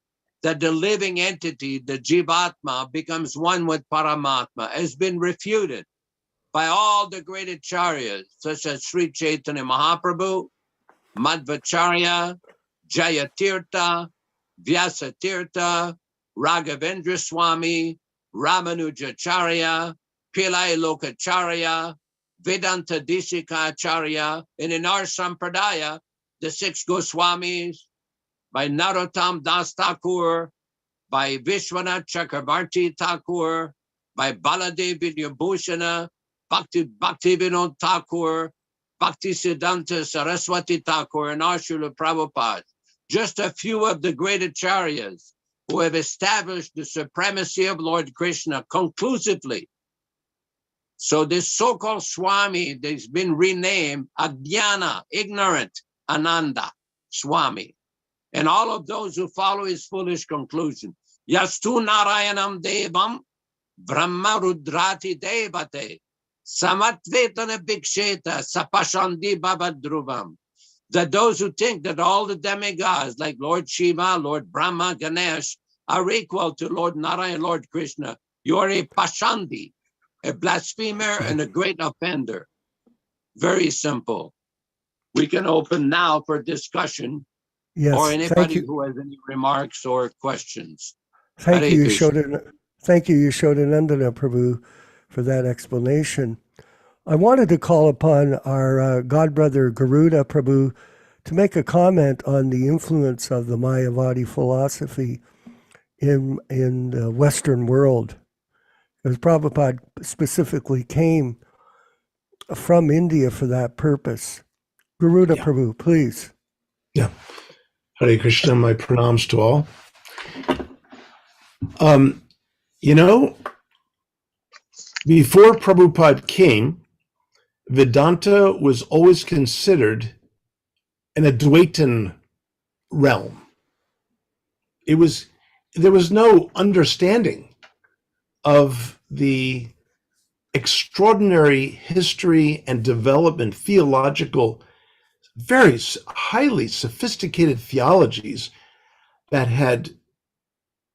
that the living entity, the Jivatma, becomes one with Paramatma has been refuted by all the great acharyas, such as Sri Chaitanya Mahaprabhu, Madhvacharya, Jayatirtha, Vyasatirtha, Raghavendra Swami, Ramanujacharya, Pillai Lokacharya, Vedanta Deshika-acārya, and in our Sampradaya, the 6 Goswamis, by Narottam Das Thakur, by Vishwanath Chakravarti Thakur, by Baladev Vidyabhushana, Bhaktivedanta Thakur, Bhaktisiddhanta Saraswati Thakur, and our Srila Prabhupada. Just a few of the great acharyas who have established the supremacy of Lord Krishna conclusively. So this so-called Swami has been renamed Ajnana, ignorant, Ananda Swami. And all of those who follow his foolish conclusion. Yastu Narayanam Devam Brahma Rudrati Devate Samatvetana Bhiksheta Sapashandi Babadruvam. That those who think that all the demigods like Lord Shiva, Lord Brahma, Ganesh are equal to Lord Narayan, Lord Krishna, you are a Pashandi, a blasphemer and a great offender. Very simple. We can open now for discussion. Yes, or thank anybody you. who has any remarks or questions. Thank Hare you, Krishna. Yaśodā-nandana Prabhu, for that explanation. I wanted to call upon our godbrother Garuda Prabhu to make a comment on the influence of the Mayavadi philosophy in the Western world. Because Prabhupada specifically came from India for that purpose. Garuda Prabhu, please. Yeah. Hare Krishna, my pranams to all. Before Prabhupada came, Vedanta was always considered an Advaitin realm. There was no understanding of the extraordinary history and development, theological, very highly sophisticated theologies that had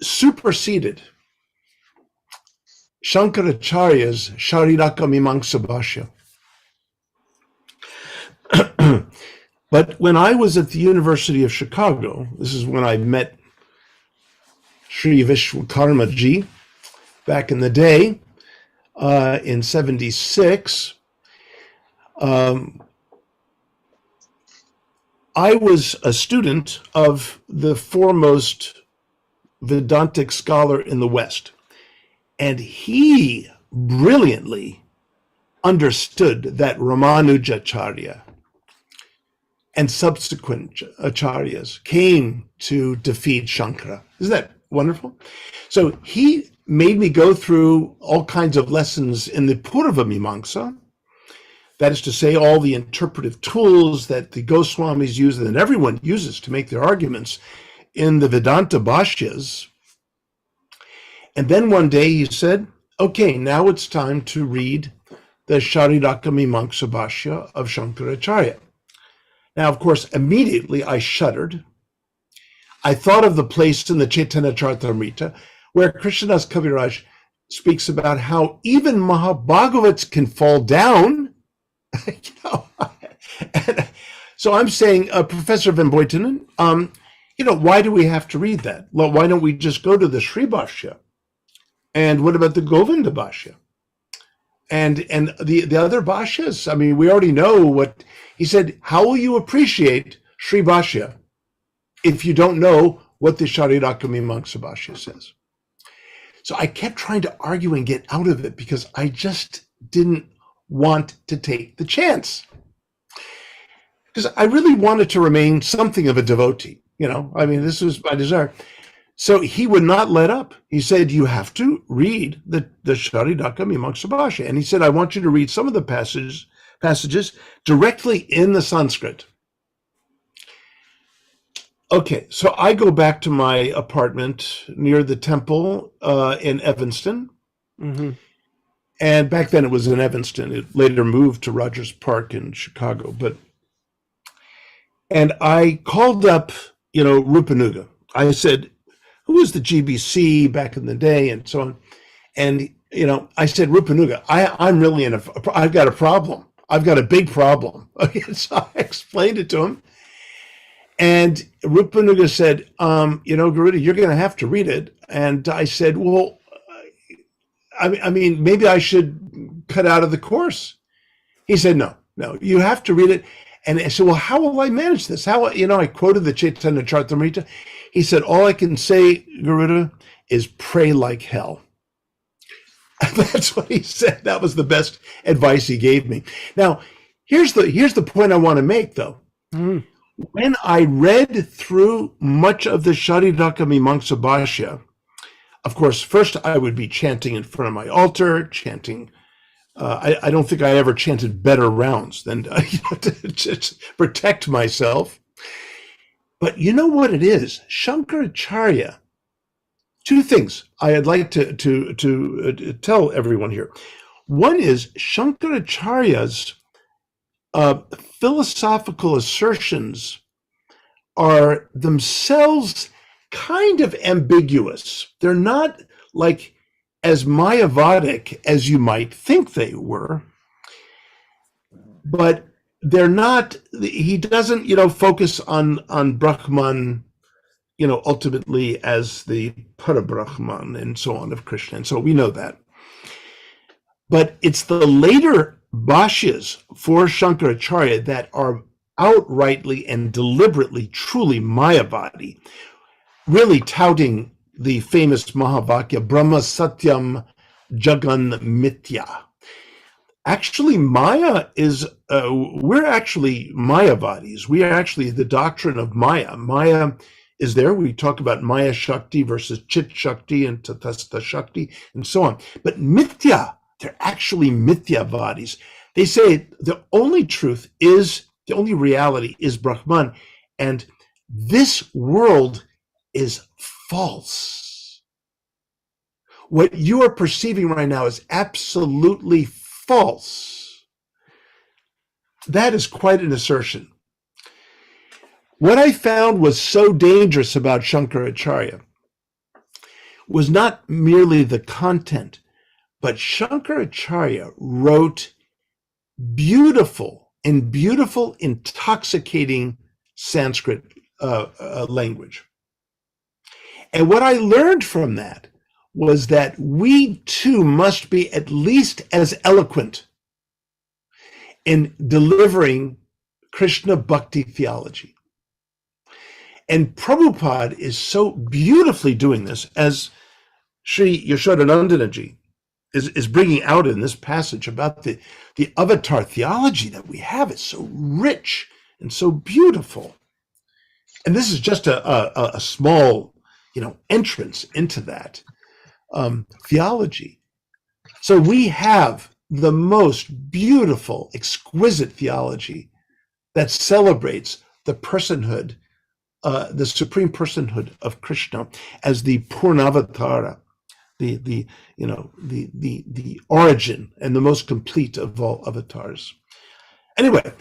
superseded Shankaracharya's Shariraka Mimamsa Bhashya. But when I was at the University of Chicago, this is when I met Sri Vishwakarma Ji back in the day, in 76, I was a student of the foremost Vedantic scholar in the West, and he brilliantly understood that Ramanujacharya and subsequent acharyas came to defeat Shankara. Isn't that wonderful? So he made me go through all kinds of lessons in the Purva Mimamsa, that is to say, all the interpretive tools that the Goswamis use and that everyone uses to make their arguments in the Vedanta Bhashyas. And then one day he said, okay, now it's time to read the Shariraka Mimamsa Bhashya of Shankaracharya. Now, of course, immediately I shuddered. I thought of the place in the Caitanya-caritāmṛta where Krishnadas Kaviraj speaks about how even Mahabhagavats can fall down. And so I'm saying, Professor Van Buitenen, why do we have to read that? Well, why don't we just go to the Sri Bhashya? And what about the Govinda Bhashya? And the other Bhashyas? I mean, we already know what he said. How will you appreciate Sri Bhashya if you don't know what the Shariraka Mimamsa Bhashya says? So I kept trying to argue and get out of it because I just didn't want to take the chance. Because I really wanted to remain something of a devotee. This was my desire. So he would not let up. He said, you have to read the Shariraka Mimamsa Bhashya. And he said, I want you to read some of the passages directly in the Sanskrit. Okay, so I go back to my apartment near the temple in Evanston. Mm-hmm. And back then it was in Evanston. It later moved to Rogers Park in Chicago. And I called up, Rupanuga. I said, who was the GBC back in the day and so on. And, I said, Rupanuga, I'm really I've got a problem. I've got a big problem. Okay, so I explained it to him. And Rupanuga said, Garuda, you're going to have to read it. And I said, well, I mean, maybe I should cut out of the course. He said, no, you have to read it. And I said, well, how will I manage this? I quoted the Caitanya-caritāmṛta. He said, all I can say, Garuda, is pray like hell. That's what he said. That was the best advice he gave me. Now, here's the point I want to make, though. Mm. When I read through much of the Shariraka Mimamsa Bhashya, of course, first I would be chanting in front of my altar, chanting. I don't think I ever chanted better rounds than to just protect myself. But you know what it is? Shankaracharya, two things I'd like to tell everyone here. One is Shankaracharya's philosophical assertions are themselves kind of ambiguous. They're not like as Mayavadic as you might think they were, but they're not. He doesn't, focus on Brahman, ultimately as the Parabrahman and so on of Krishna, and so we know that. But it's the later bhashyas for Shankaracharya that are outrightly and deliberately truly Mayavadi, really touting the famous Mahavakya, Brahma Satyam Jagan Mithya. Actually, Maya is, we're actually Mayavadis. We are actually the doctrine of Maya. Maya is there. We talk about Maya Shakti versus Chit Shakti and Tatastha Shakti and so on. But Mithya, they're actually Mithyavadis. They say the only truth is, the only reality is Brahman. And this world is false. What you are perceiving right now is absolutely false. That is quite an assertion. What I found was so dangerous about Shankaracharya was not merely the content, but Shankaracharya wrote beautiful, intoxicating Sanskrit language. And what I learned from that was that we too must be at least as eloquent in delivering Krishna bhakti theology. And Prabhupada is so beautifully doing this, as Sri Yaśodā-nandana ji is bringing out in this passage about the avatar theology that we have. It's so rich and so beautiful. And this is just a small, entrance into that theology. So we have the most beautiful, exquisite theology that celebrates the personhood, the supreme personhood of Krishna as the Purnavatara, the origin and the most complete of all avatars. Anyway,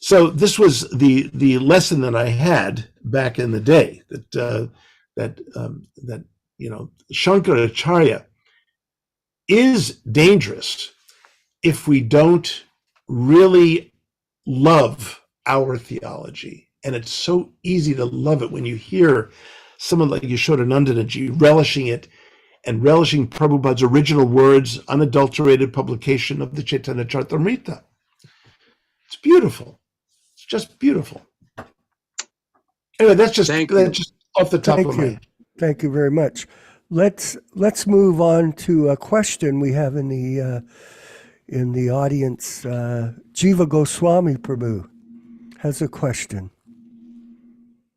so this was the lesson that I had back in the day, that Shankaracharya is dangerous if we don't really love our theology. And it's so easy to love it when you hear someone like Yaśodā-nandana ji relishing it and relishing Prabhupada's original words, unadulterated publication of the Caitanya-caritāmṛta. It's beautiful. It's just beautiful. Anyway, that's just off the top of my head. Thank you very much. Let's move on to a question we have in the audience. Jiva Goswami Prabhu has a question.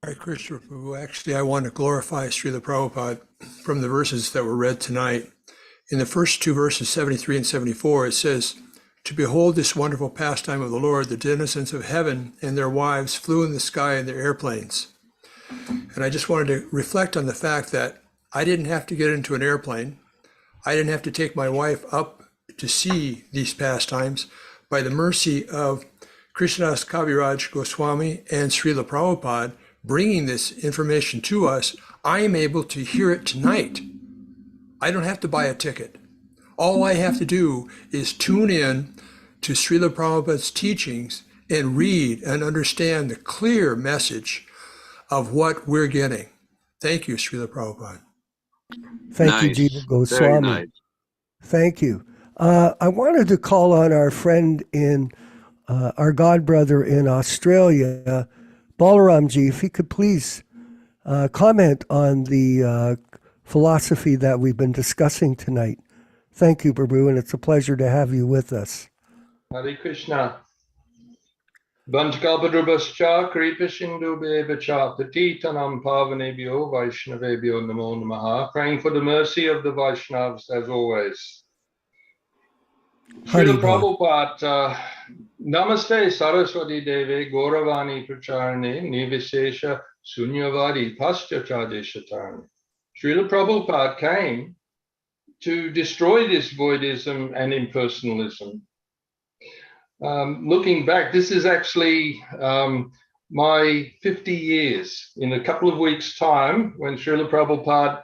Hare Krishna Prabhu. Actually, I want to glorify Srila Prabhupada from the verses that were read tonight. In the first two verses, 73 and 74, it says, "To behold this wonderful pastime of the Lord, the denizens of heaven and their wives flew in the sky in their airplanes." And I just wanted to reflect on the fact that I didn't have to get into an airplane. I didn't have to take my wife up to see these pastimes. By the mercy of Krishnadas Kaviraj Goswami and Srila Prabhupada bringing this information to us, I am able to hear it tonight. I don't have to buy a ticket. All I have to do is tune in to Srila Prabhupada's teachings and read and understand the clear message of what we're getting. Thank you, Srila Prabhupada. Thank you, Jiva Goswami. Very nice. Thank you. I wanted to call on our friend our god brother in Australia, Balaramji, if he could please comment on the philosophy that we've been discussing tonight. Thank you, Prabhu, and it's a pleasure to have you with us. Hare Krishna. Vanchkalpadrubhascha kripasindubheva patitanam pavanebhyo vaishnavebhyo namo namaha. Praying for the mercy of the Vaishnavas as always. Srila Prabhupada, Namaste Saraswati Deve Gauravani Pracharane Nivishesha Sunyavadi Paschachadeshatarane. Srila Prabhupada came to destroy this voidism and impersonalism. Looking back, this is actually my 50 years. In a couple of weeks' time, when Srila Prabhupada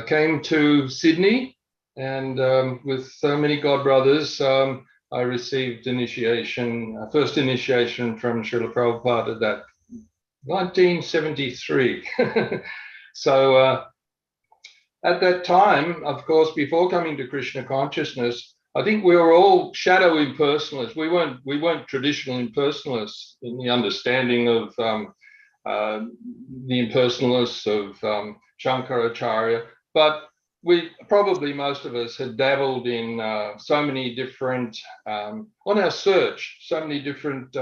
came to Sydney, and with so many God brothers, I received first initiation from Srila Prabhupada at that 1973. So at that time, of course, before coming to Krishna Consciousness, I think we were all shadow impersonalists. We weren't traditional impersonalists in the understanding of the impersonalists of Shankaracharya, but most of us had dabbled in so many different, on our search, so many different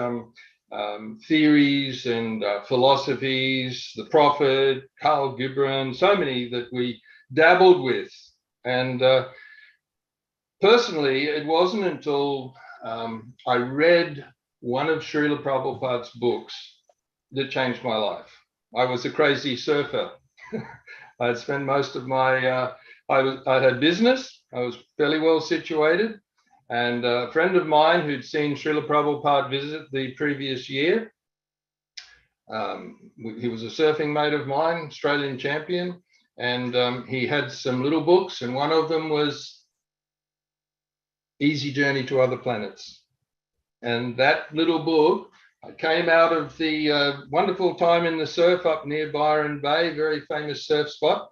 theories and philosophies, the Prophet, Carl Gibran, so many that we dabbled with. And personally, it wasn't until I read one of Srila Prabhupada's books that changed my life. I was a crazy surfer. I had spent most of my, I had business, I was fairly well situated, and a friend of mine who'd seen Srila Prabhupada visit the previous year, he was a surfing mate of mine, Australian champion, and he had some little books, and one of them was Easy Journey to Other Planets. And that little book, I came out of the wonderful time in the surf up near Byron Bay, very famous surf spot.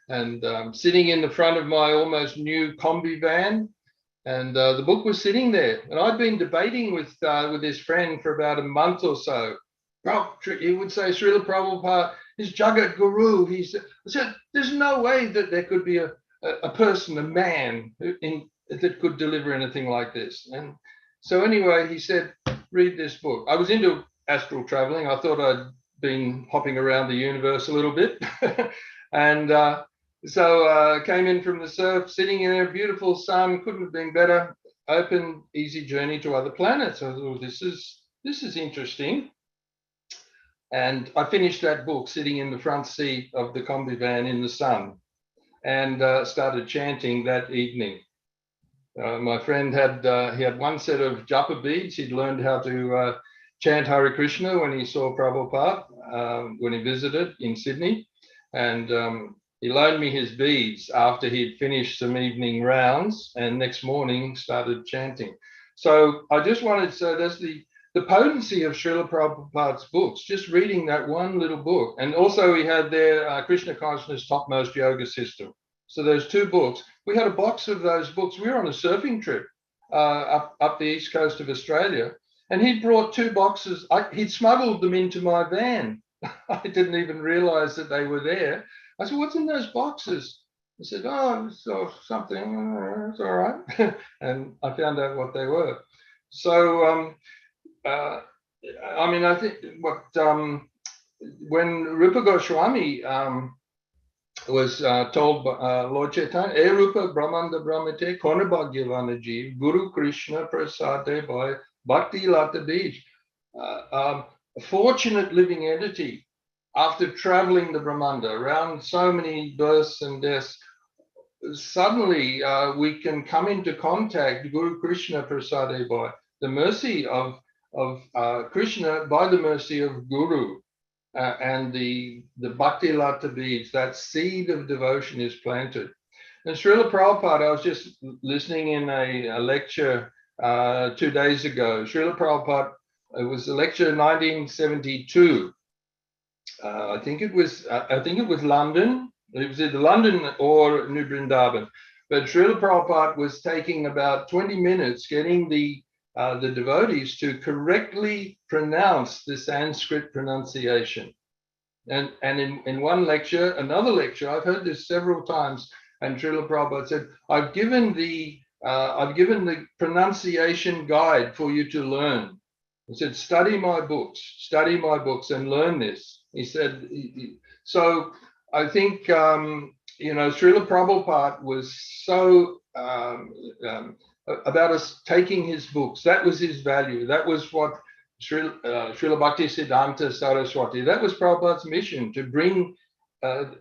and sitting in the front of my almost new combi van. And the book was sitting there. And I'd been debating with this friend for about a month or so. He would say, Srila Prabhupada is Jagat Guru. I said, there's no way that there could be a person, a man, that could deliver anything like this. And so anyway, he said, read this book. I was into astral traveling. I thought I'd been hopping around the universe a little bit. And so came in from the surf, sitting in a beautiful sun, couldn't have been better. Open, easy journey to other planets. I thought, this is interesting. And I finished that book sitting in the front seat of the combi van in the sun, and started chanting that evening. My friend had one set of japa beads. He'd learned how to chant Hare Krishna when he saw Prabhupada, when he visited in Sydney. And he loaned me his beads after he'd finished some evening rounds, and next morning started chanting. So I just wanted to say that's the potency of Srila Prabhupada's books, just reading that one little book. And also he had their Krishna Consciousness Topmost Yoga System. So those two books, we had a box of those books. We were on a surfing trip up the east coast of Australia, and he'd brought two boxes. He'd smuggled them into my van. I didn't even realize that they were there. I said, what's in those boxes? He said, oh, so something, it's all right. And I found out what they were. So, I mean, I think when Rupa Goswami was told by Lord Chaitanya, E Rupa Brahmanda Brahmate Kona Bhagavanaji, Guru Krishna Prasade by Bhakti Lata Beach, a fortunate living entity, after traveling the Brahmanda around so many births and deaths, suddenly we can come into contact Guru Krishna Prasade by the mercy of Krishna, by the mercy of Guru, and the Bhakti Lata beads, that seed of devotion is planted. And Srila Prabhupada, I was just listening in a lecture 2 days ago. Srila Prabhupada, it was a lecture in 1972. I think it was London. It was either London or New Vrindavan. But Srila Prabhupada was taking about 20 minutes getting the devotees to correctly pronounce the Sanskrit pronunciation. And in one lecture, another lecture, I've heard this several times, and Srila Prabhupada said, I've given the pronunciation guide for you to learn. He said, study my books and learn this. He said, so I think, Srila Prabhupada was so about us taking his books. That was his value. That was what Srila Bhaktisiddhanta Saraswati, that was Prabhupada's mission, to bring,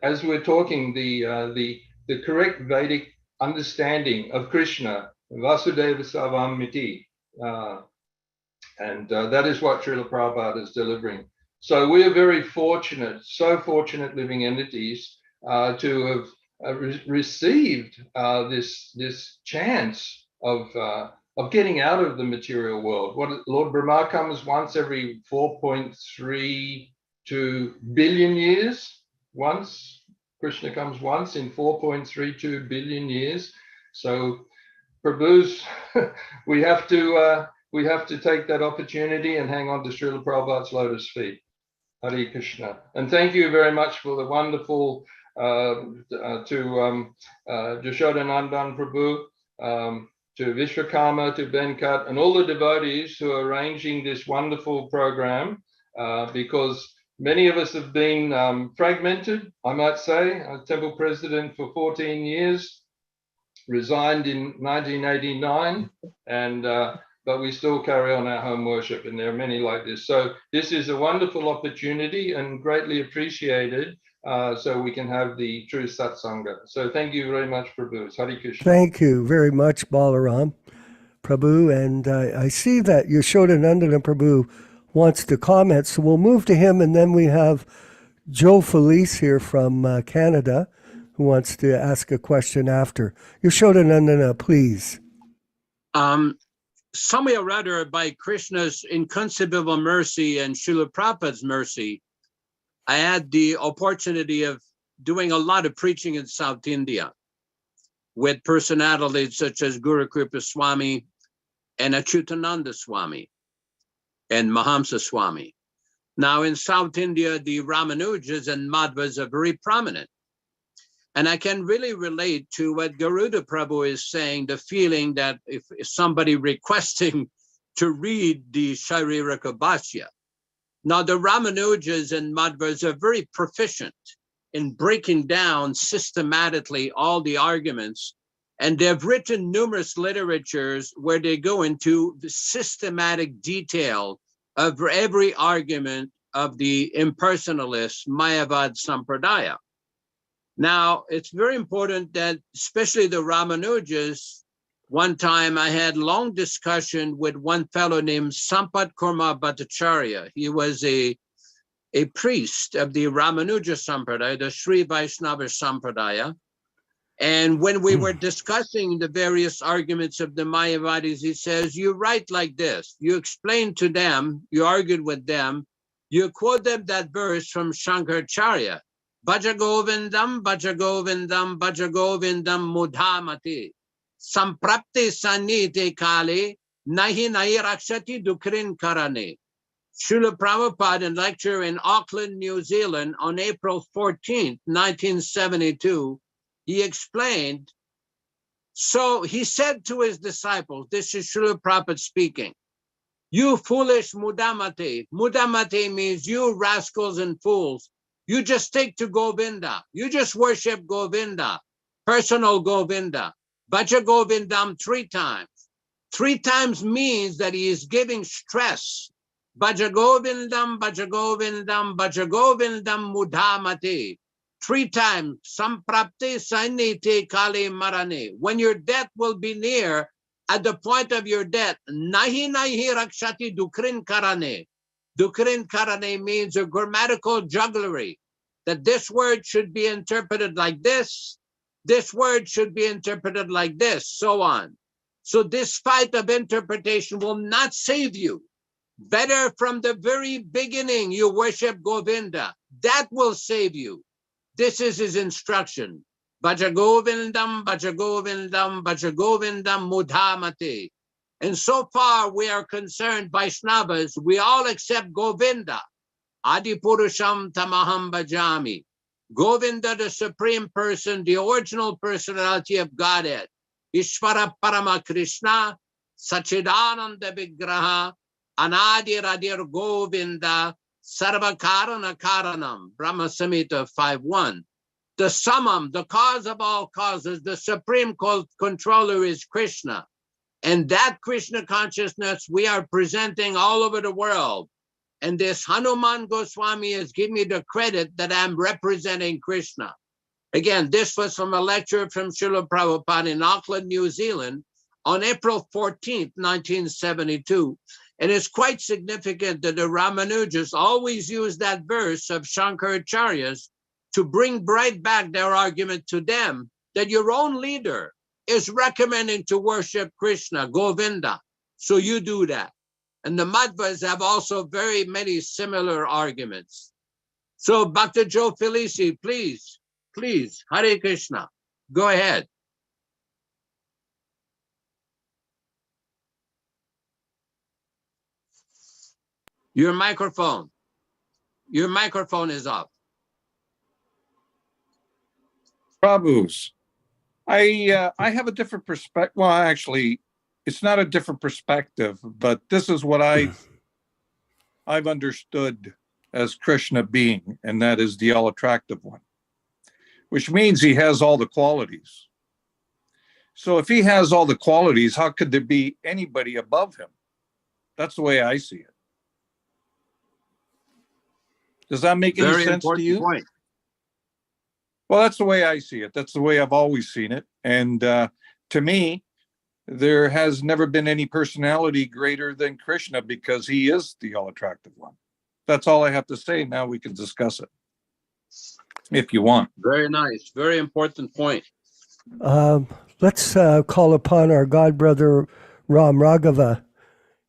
as we're talking, the correct Vedic understanding of Krishna, Vasudeva Savam Miti. And that is what Srila Prabhupada is delivering. So we are very fortunate, so fortunate living entities to have received this chance of getting out of the material world. What Lord Brahma comes once every 4.32 billion years. Once Krishna comes once in 4.32 billion years. So Prabhu's, we have to take that opportunity and hang on to Srila Prabhupada's lotus feet. Hare Krishna. And thank you very much for the wonderful Yaśodā-nandana Prabhu, to Vishwakarma, to Venkat, and all the devotees who are arranging this wonderful program, because many of us have been fragmented, I might say. I was temple president for 14 years, resigned in 1989, but we still carry on our home worship, and there are many like this. So this is a wonderful opportunity and greatly appreciated, so we can have the true satsanga. So thank you very much, Prabhu. Hare Krishna. Thank you very much, Balaram Prabhu. And I see that Yaśodā-nandana Prabhu wants to comment, so we'll move to him, and then we have Joe Felice here from Canada who wants to ask a question after. Yaśodā-nandana, please. Somewhere or other, by Krishna's inconceivable mercy and Srila Prabhupada's mercy, I had the opportunity of doing a lot of preaching in South India with personalities such as Guru Kripa Swami and Achyutananda Swami and Mahamsa Swami. Now in South India, the Ramanujas and Madhvas are very prominent. And I can really relate to what Garuda Prabhu is saying, the feeling that if somebody requesting to read the Shariraka Bhashya. Now the Ramanujas and Madhvas are very proficient in breaking down systematically all the arguments. And they've written numerous literatures where they go into the systematic detail of every argument of the impersonalist Mayavad Sampradaya. Now, it's very important that, especially the Ramanujas, one time I had long discussion with one fellow named Sampat Kurma Bhattacharya. He was a priest of the Ramanuja Sampradaya, the Sri Vaishnava Sampradaya. And when we were discussing the various arguments of the Mayavadis, he says, you write like this. You explain to them, you argued with them, you quote them that verse from Shankaracharya, Bhaja Govindam, Bhaja Govindam, Bhaja Govindam Mudhamati, Samprapti Sanite Kali, Nahi Nahi Rakshati Dukrin Karane. Srila Prabhupada, in lecture in Auckland, New Zealand on April 14th, 1972, he explained, so he said to his disciples, this is Srila Prabhupada speaking, you foolish Mudamate. Mudamate means you rascals and fools. You just take to Govinda. You just worship Govinda, personal Govinda. Bhaja Govindam 3 times. 3 times means that he is giving stress. Bhaja Govindam, Bhaja Govindam, Bhaja Govindam Mudhamate. 3 times. Samprapte Sainite Kali Marane. When your death will be near, at the point of your death, Nahi Nahi Rakshati Dukrin Karane. Dukrin Karane means a grammatical jugglery, that this word should be interpreted like this word should be interpreted like this, so on. So this fight of interpretation will not save you. Better from the very beginning, you worship Govinda. That will save you. This is his instruction. Bhaja Govindam, Bhaja Govindam, Bhaja Govindam Mudhamate. And so far we are concerned, Vaishnavas, we all accept Govinda. Adi Purusham Tamaham Bhajami. Govinda, the Supreme Person, the original personality of Godhead. Ishvara Parama Krishna, Sachidananda Vigraha, Anadi Radir Govinda, Sarvakarana Karanam, Brahma Samhita 5.1. The summum, the cause of all causes, the supreme controller is Krishna. And that Krishna consciousness we are presenting all over the world. And this Hanuman Goswami has given me the credit that I'm representing Krishna. Again, this was from a lecture from Srila Prabhupada in Auckland, New Zealand on April 14th, 1972. And it's quite significant that the Ramanujas always use that verse of Shankaracharya's to bring right back their argument to them that your own leader is recommending to worship Krishna, Govinda. So you do that. And the Madhvas have also very many similar arguments. So Bhakta Joe Felici, please, Hare Krishna, go ahead. Your microphone is off. Prabhus, I have a different perspective. Well, actually, it's not a different perspective, but this is what I've understood as Krishna being, and that is the all-attractive one, which means he has all the qualities. So if he has all the qualities, how could there be anybody above him? That's the way I see it. Does that make any sense to you? Point. Well, that's the way I see it. That's the way I've always seen it. And to me, there has never been any personality greater than Krishna because he is the all-attractive one. That's all I have to say. Now we can discuss it if you want. Very nice. Very important point. Let's call upon our god brother Ram Raghava,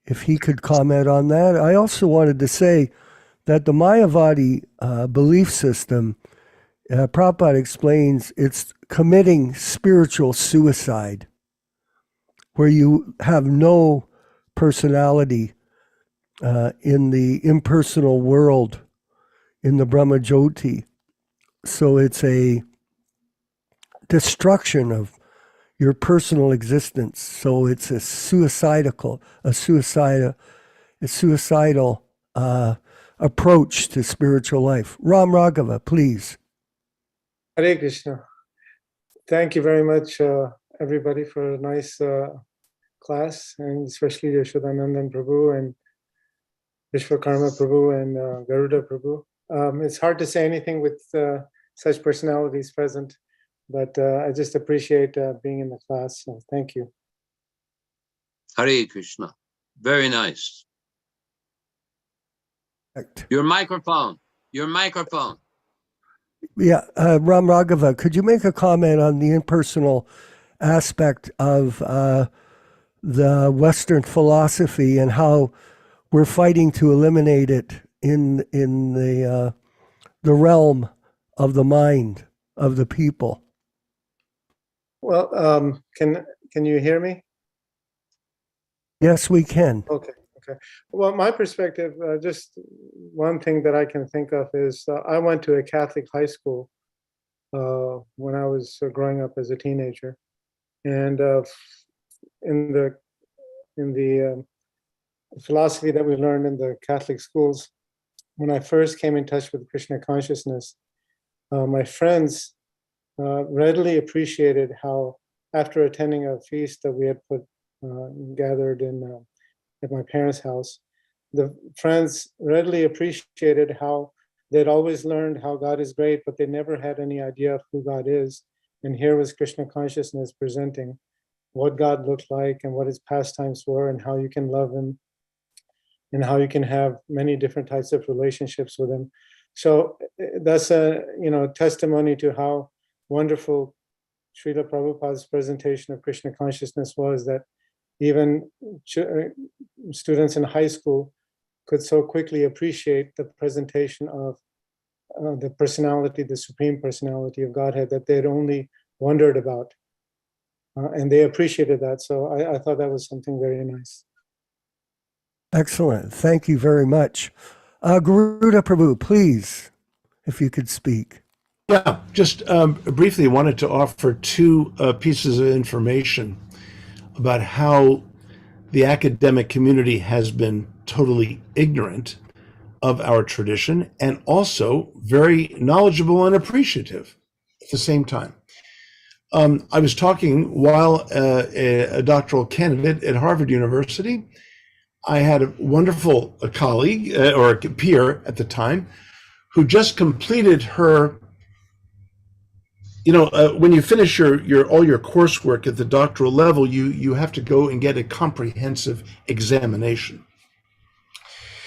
if he could comment on that. I also wanted to say that the Mayavadi belief system Prabhupada explains it's committing spiritual suicide, where you have no personality in the impersonal world, in the Brahma Jyoti. So it's a destruction of your personal existence. So it's a suicidal approach to spiritual life. Ram Raghava, please. Hare Krishna. Thank you very much, everybody, for a nice class, and especially Yaśodā-nandana Prabhu and Vishwakarma Prabhu and Garuda Prabhu. It's hard to say anything with such personalities present, but I just appreciate being in the class. So thank you. Hare Krishna. Very nice. Your microphone. Your microphone. Yeah, Ram Raghava, could you make a comment on the impersonal aspect of the Western philosophy and how we're fighting to eliminate it in the realm of the mind of the people? Well, can you hear me? Yes, we can. Okay. Well, my perspective, just one thing that I can think of is I went to a Catholic high school when I was growing up as a teenager, and in the philosophy that we learned in the Catholic schools, when I first came in touch with Krishna consciousness, my friends readily appreciated how, after attending a feast that we had gathered in at my parents' house, the friends readily appreciated how they'd always learned how God is great, but they never had any idea of who God is. And here was Krishna consciousness presenting what God looked like and what his pastimes were and how you can love him and how you can have many different types of relationships with him. So that's a testimony to how wonderful Srila Prabhupada's presentation of Krishna consciousness was, that even students in high school could so quickly appreciate the presentation of the personality, the supreme personality of Godhead that they had only wondered about. And they appreciated that. So I thought that was something very nice. Excellent. Thank you very much. Garuda Prabhu, please, if you could speak. Yeah, just briefly wanted to offer two pieces of information about how the academic community has been totally ignorant of our tradition and also very knowledgeable and appreciative at the same time. I was talking while a doctoral candidate at Harvard University. I had a wonderful colleague or a peer at the time who just completed her, when you finish all your coursework at the doctoral level, you have to go and get a comprehensive examination.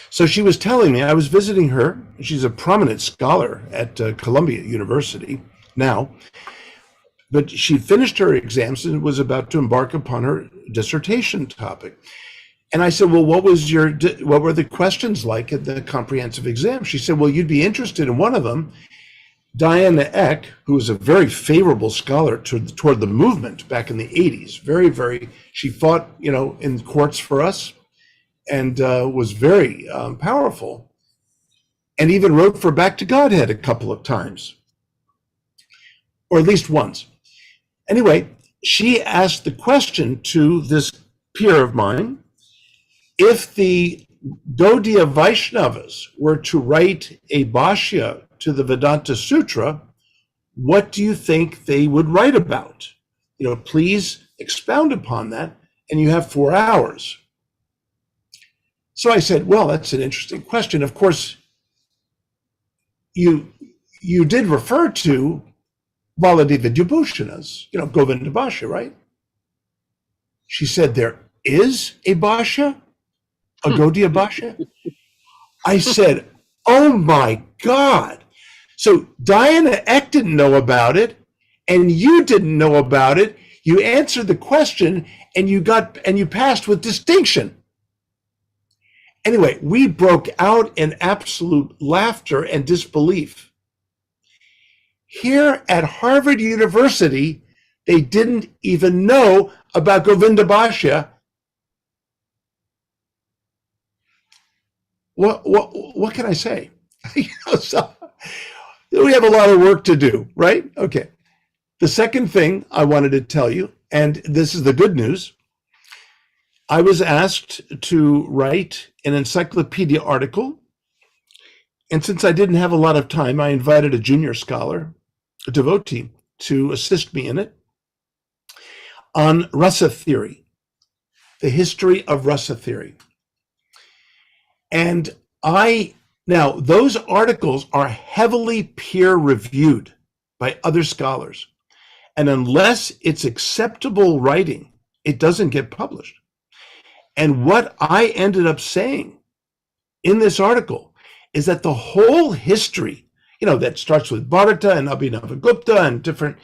So she was telling me, I was visiting her. She's a prominent scholar at Columbia University now, but she finished her exams and was about to embark upon her dissertation topic. And I said, well, what were the questions like at the comprehensive exam? She said, well, you'd be interested in one of them. Diana Eck, who was a very favorable scholar toward the movement back in the 80s, very, she fought, in courts for us and was very powerful, and even wrote for Back to Godhead a couple of times, or at least once. Anyway, she asked the question to this peer of mine, if the Gaudiya Vaishnavas were to write a bhashya to the Vedanta Sutra, what do you think they would write about? Please expound upon that, and you have 4 hours. So I said, well, that's an interesting question. Of course, you did refer to Valadeva Dubhushana's, Govinda Bhashya, right? She said, there is a bhashya, a Gaudiya Bhashya? I said, oh my God. So Diana Eck didn't know about it, and you didn't know about it. You answered the question, and you passed with distinction. Anyway, we broke out in absolute laughter and disbelief. Here at Harvard University, they didn't even know about Govinda Bhashya. What can I say? So we have a lot of work to do, right? Okay. The second thing I wanted to tell you, and this is the good news, I was asked to write an encyclopedia article. And since I didn't have a lot of time, I invited a junior scholar, a devotee, to assist me in it on rasa theory, the history of rasa theory. And now those articles are heavily peer reviewed by other scholars. And unless it's acceptable writing, it doesn't get published. And what I ended up saying in this article is that the whole history, that starts with Bharata and Abhinavagupta and different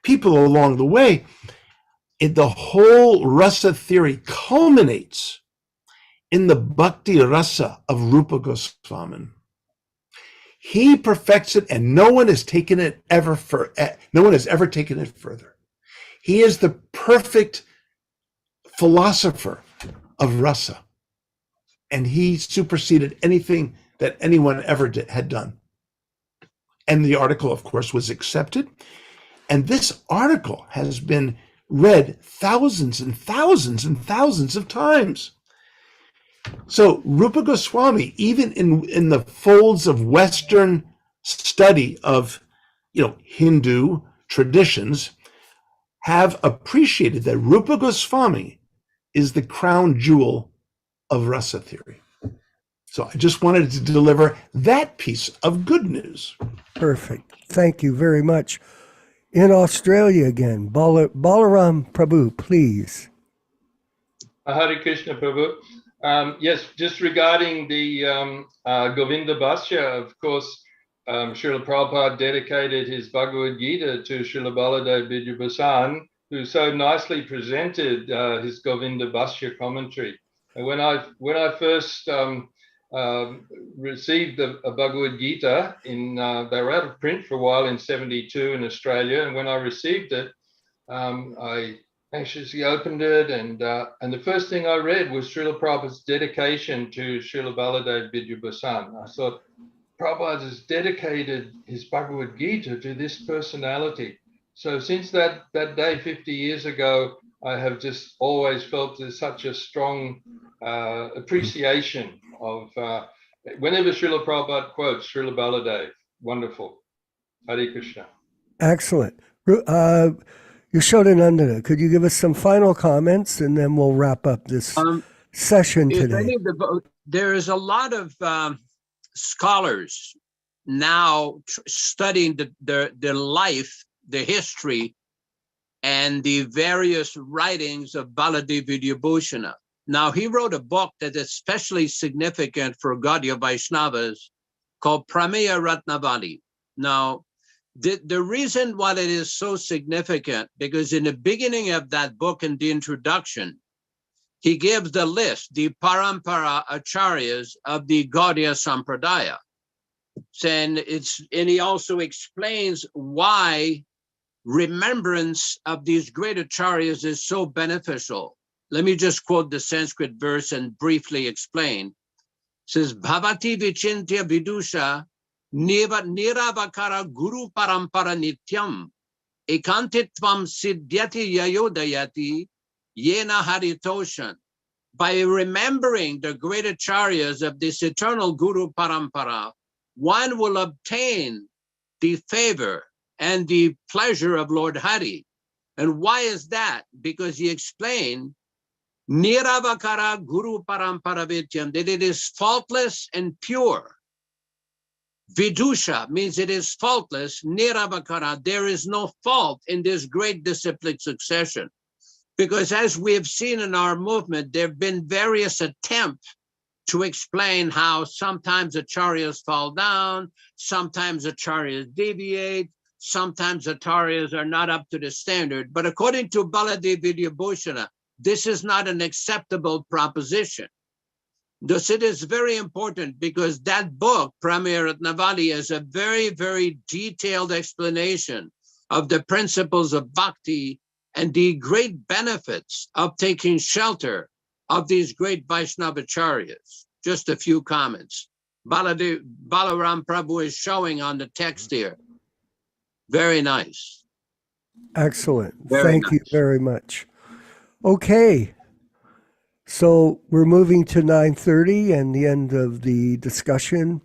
people along the way, the whole rasa theory culminates in the bhakti rasa of Rupa Goswami. He perfects it, and no one has ever taken it further. He is the perfect philosopher of rasa, and he superseded anything that anyone ever had done. And the article, of course, was accepted. And this article has been read thousands and thousands and thousands of times. So Rupa Goswami, even in the folds of Western study of, Hindu traditions, have appreciated that Rupa Goswami is the crown jewel of rasa theory. So I just wanted to deliver that piece of good news. Perfect. Thank you very much. In Australia again, Balaram Prabhu, please. Hare Krishna Prabhu. Yes, just regarding the Govinda Bhashya, of course, Srila Prabhupada dedicated his Bhagavad Gita to Srila Baladev Vidyabhasan, who so nicely presented his Govinda Bhashya commentary. And when I first received a Bhagavad Gita, they were out of print for a while in '72 in Australia, and when I received it, I anxiously opened it, and the first thing I read was Srila Prabhupada's dedication to Srila Baladev Vidyabhasan. I thought, Prabhupada has dedicated his Bhagavad Gita to this personality. So since that day 50 years ago, I have just always felt there's such a strong appreciation of whenever Srila Prabhupada quotes Srila Baladev. Wonderful. Hare Krishna. Excellent. Yaśodā-nandana, could you give us some final comments, and then we'll wrap up this session today? There is a lot of scholars now studying the life, the history, and the various writings of Baladev Vidyabhusana. Now, he wrote a book that is especially significant for Gaudiya Vaishnavas called Prameya Ratnavali. Now, the reason why it is so significant, because in the beginning of that book, in the introduction, he gives the list, the Parampara-Acharyas of the Gaudiya Sampradaya. And he also explains why remembrance of these great acharyas is so beneficial. Let me just quote the Sanskrit verse and briefly explain. It says, Bhavati vichintya vidusha niravakara guru parampara nityam ekantitvam siddhyati yayodayati yena haritoshan. By remembering the great acharyas of this eternal guru parampara, one will obtain the favor and the pleasure of Lord Hari. And why is that? Because he explained Niravakara Guru Parampara Vidyam, that it is faultless and pure. Vidusha means it is faultless. Niravakara, there is no fault in this great disciplic succession. Because as we have seen in our movement, there have been various attempts to explain how sometimes acharyas fall down, sometimes acharyas deviate, sometimes acharyas are not up to the standard. But according to Baladev Vidyabhusana, this is not an acceptable proposition. Thus it is very important because that book, Pramya Ratnavali, is a very, very detailed explanation of the principles of bhakti and the great benefits of taking shelter of these great Vaishnavacharyas. Just a few comments. Balaram Prabhu is showing on the text here. Very nice. Excellent. Very Thank you nice. very much. Okay. So we're moving to 9:30 and the end of the discussion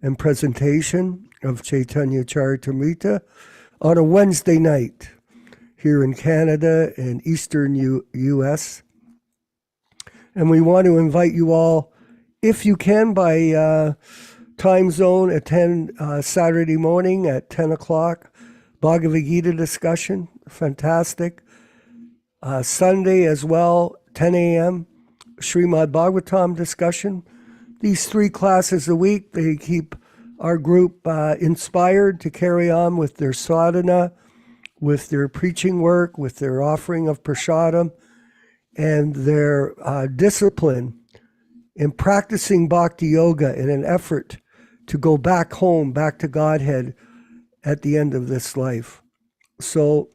and presentation of Caitanya-caritāmṛta on a Wednesday night here in Canada and Eastern U.S. And we want to invite you all, if you can, by time zone, attend Saturday morning at 10 o'clock, Bhagavad Gita discussion, fantastic. Sunday as well, 10 a.m., Srimad Bhagavatam discussion. These 3 classes a week, they keep our group inspired to carry on with their sadhana, with their preaching work, with their offering of prasadam, and their discipline in practicing bhakti yoga in an effort to go back home, back to Godhead at the end of this life. So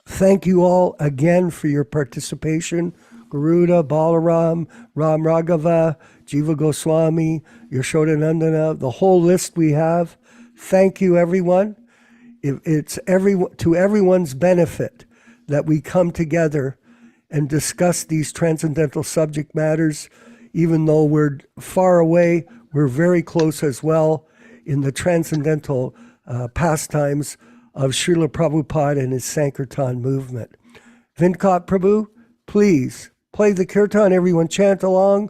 thank you all again for your participation. Garuda, Balaram, Ram Raghava, Jiva Goswami, Yaśodā-nandana, the whole list we have. Thank you, everyone. It's to everyone's benefit that we come together and discuss these transcendental subject matters. Even though we're far away, we're very close as well in the transcendental pastimes of Srila Prabhupada and his Sankirtan movement. Vinkat Prabhu, please play the kirtan. Everyone chant along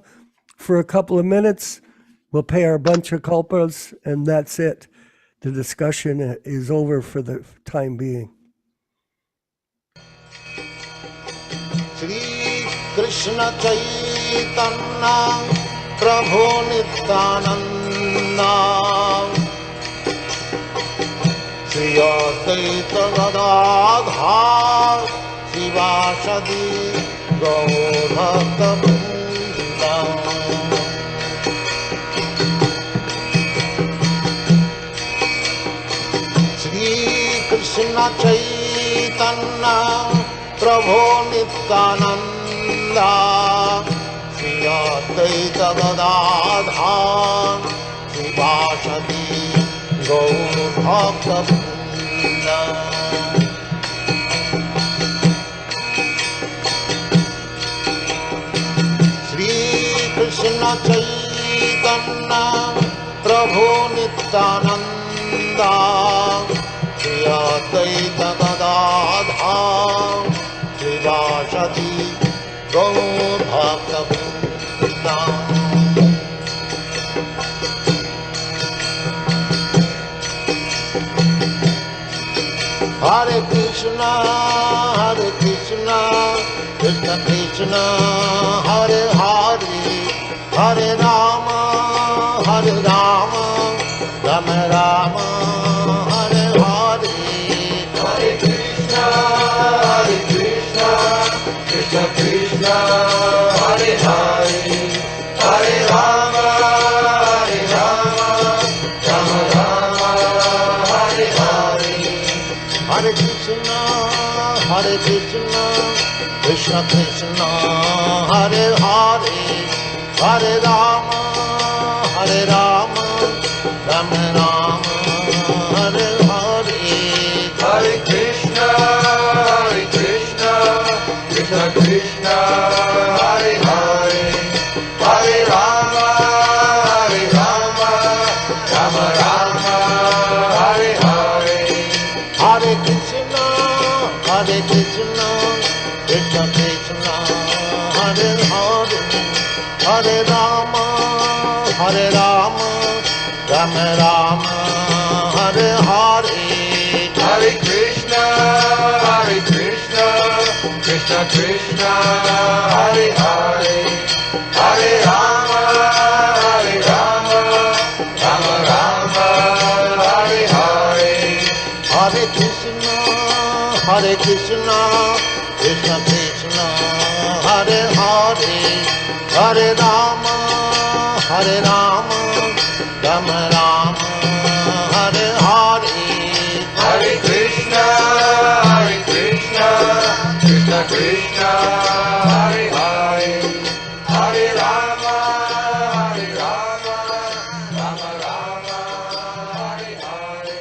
for a couple of minutes. We'll pay our bunch of kalpas, and that's it. The discussion is over for the time being. Shri Krishna Caitanya Prabhu Nityananda Shri Advaita Gadadhar Sivasadi Gaurabhakta Shri Krishna Caitanya Prabhu Nityananda Shri Advaita Gadadhar Sivasadi Gaurabhakta Krishna Caitanya Prabhu Nityananda Shri Advaita Gadadhar Sivasadi Gaurabhakta Hare Krishna, Krishna Krishna, Hare Hare, Hare Rama, Rama Rama, Hare Hare. Hare Krishna, Krishna Krishna, Hare Hare, Hare Rama, Rama Rama, Hare Hare. Hare Krishna, Krishna Krishna, Hare Hare, Hare Rama, Rama Rama, Hare Hare. Hare Krishna, Krishna Krishna, Hare Hare, Hare Rama, Rama Rama, Hare Hare. Hare Krishna, Krishna Krishna, Hare Hare, Hare Rama, Rama Rama, Hare Hare. Hare Krishna, Krishna Krishna, Hare Hare, Hare Rama, Rama Rama, Hare Hare. Hare Krishna, Krishna Krishna, Hare Hare, Hare Rama, Hare Rama, Rama Rama, Hare Hare, Hare Krishna, Krishna Krishna, Hare Hare, Hare Rama, Rama Rama, Hare Hare,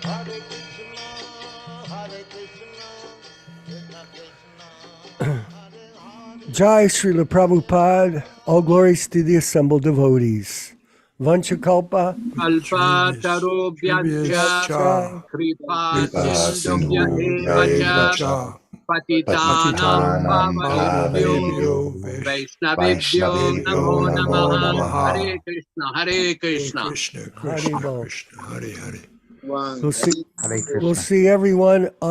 Hare Krishna, Krishna Krishna. Jai Srila Prabhupada, all glories to the assembled devotees. Vanchakalpa, Alpa tarobhyacha kripa sindhubhya eva patitanam pavanebhyo vaishnavebhyo namo namaha. Hare Krishna, Hare Krishna. Krishna, Hare Krishna, Bol. Krishna, Hare Hare. We'll see everyone on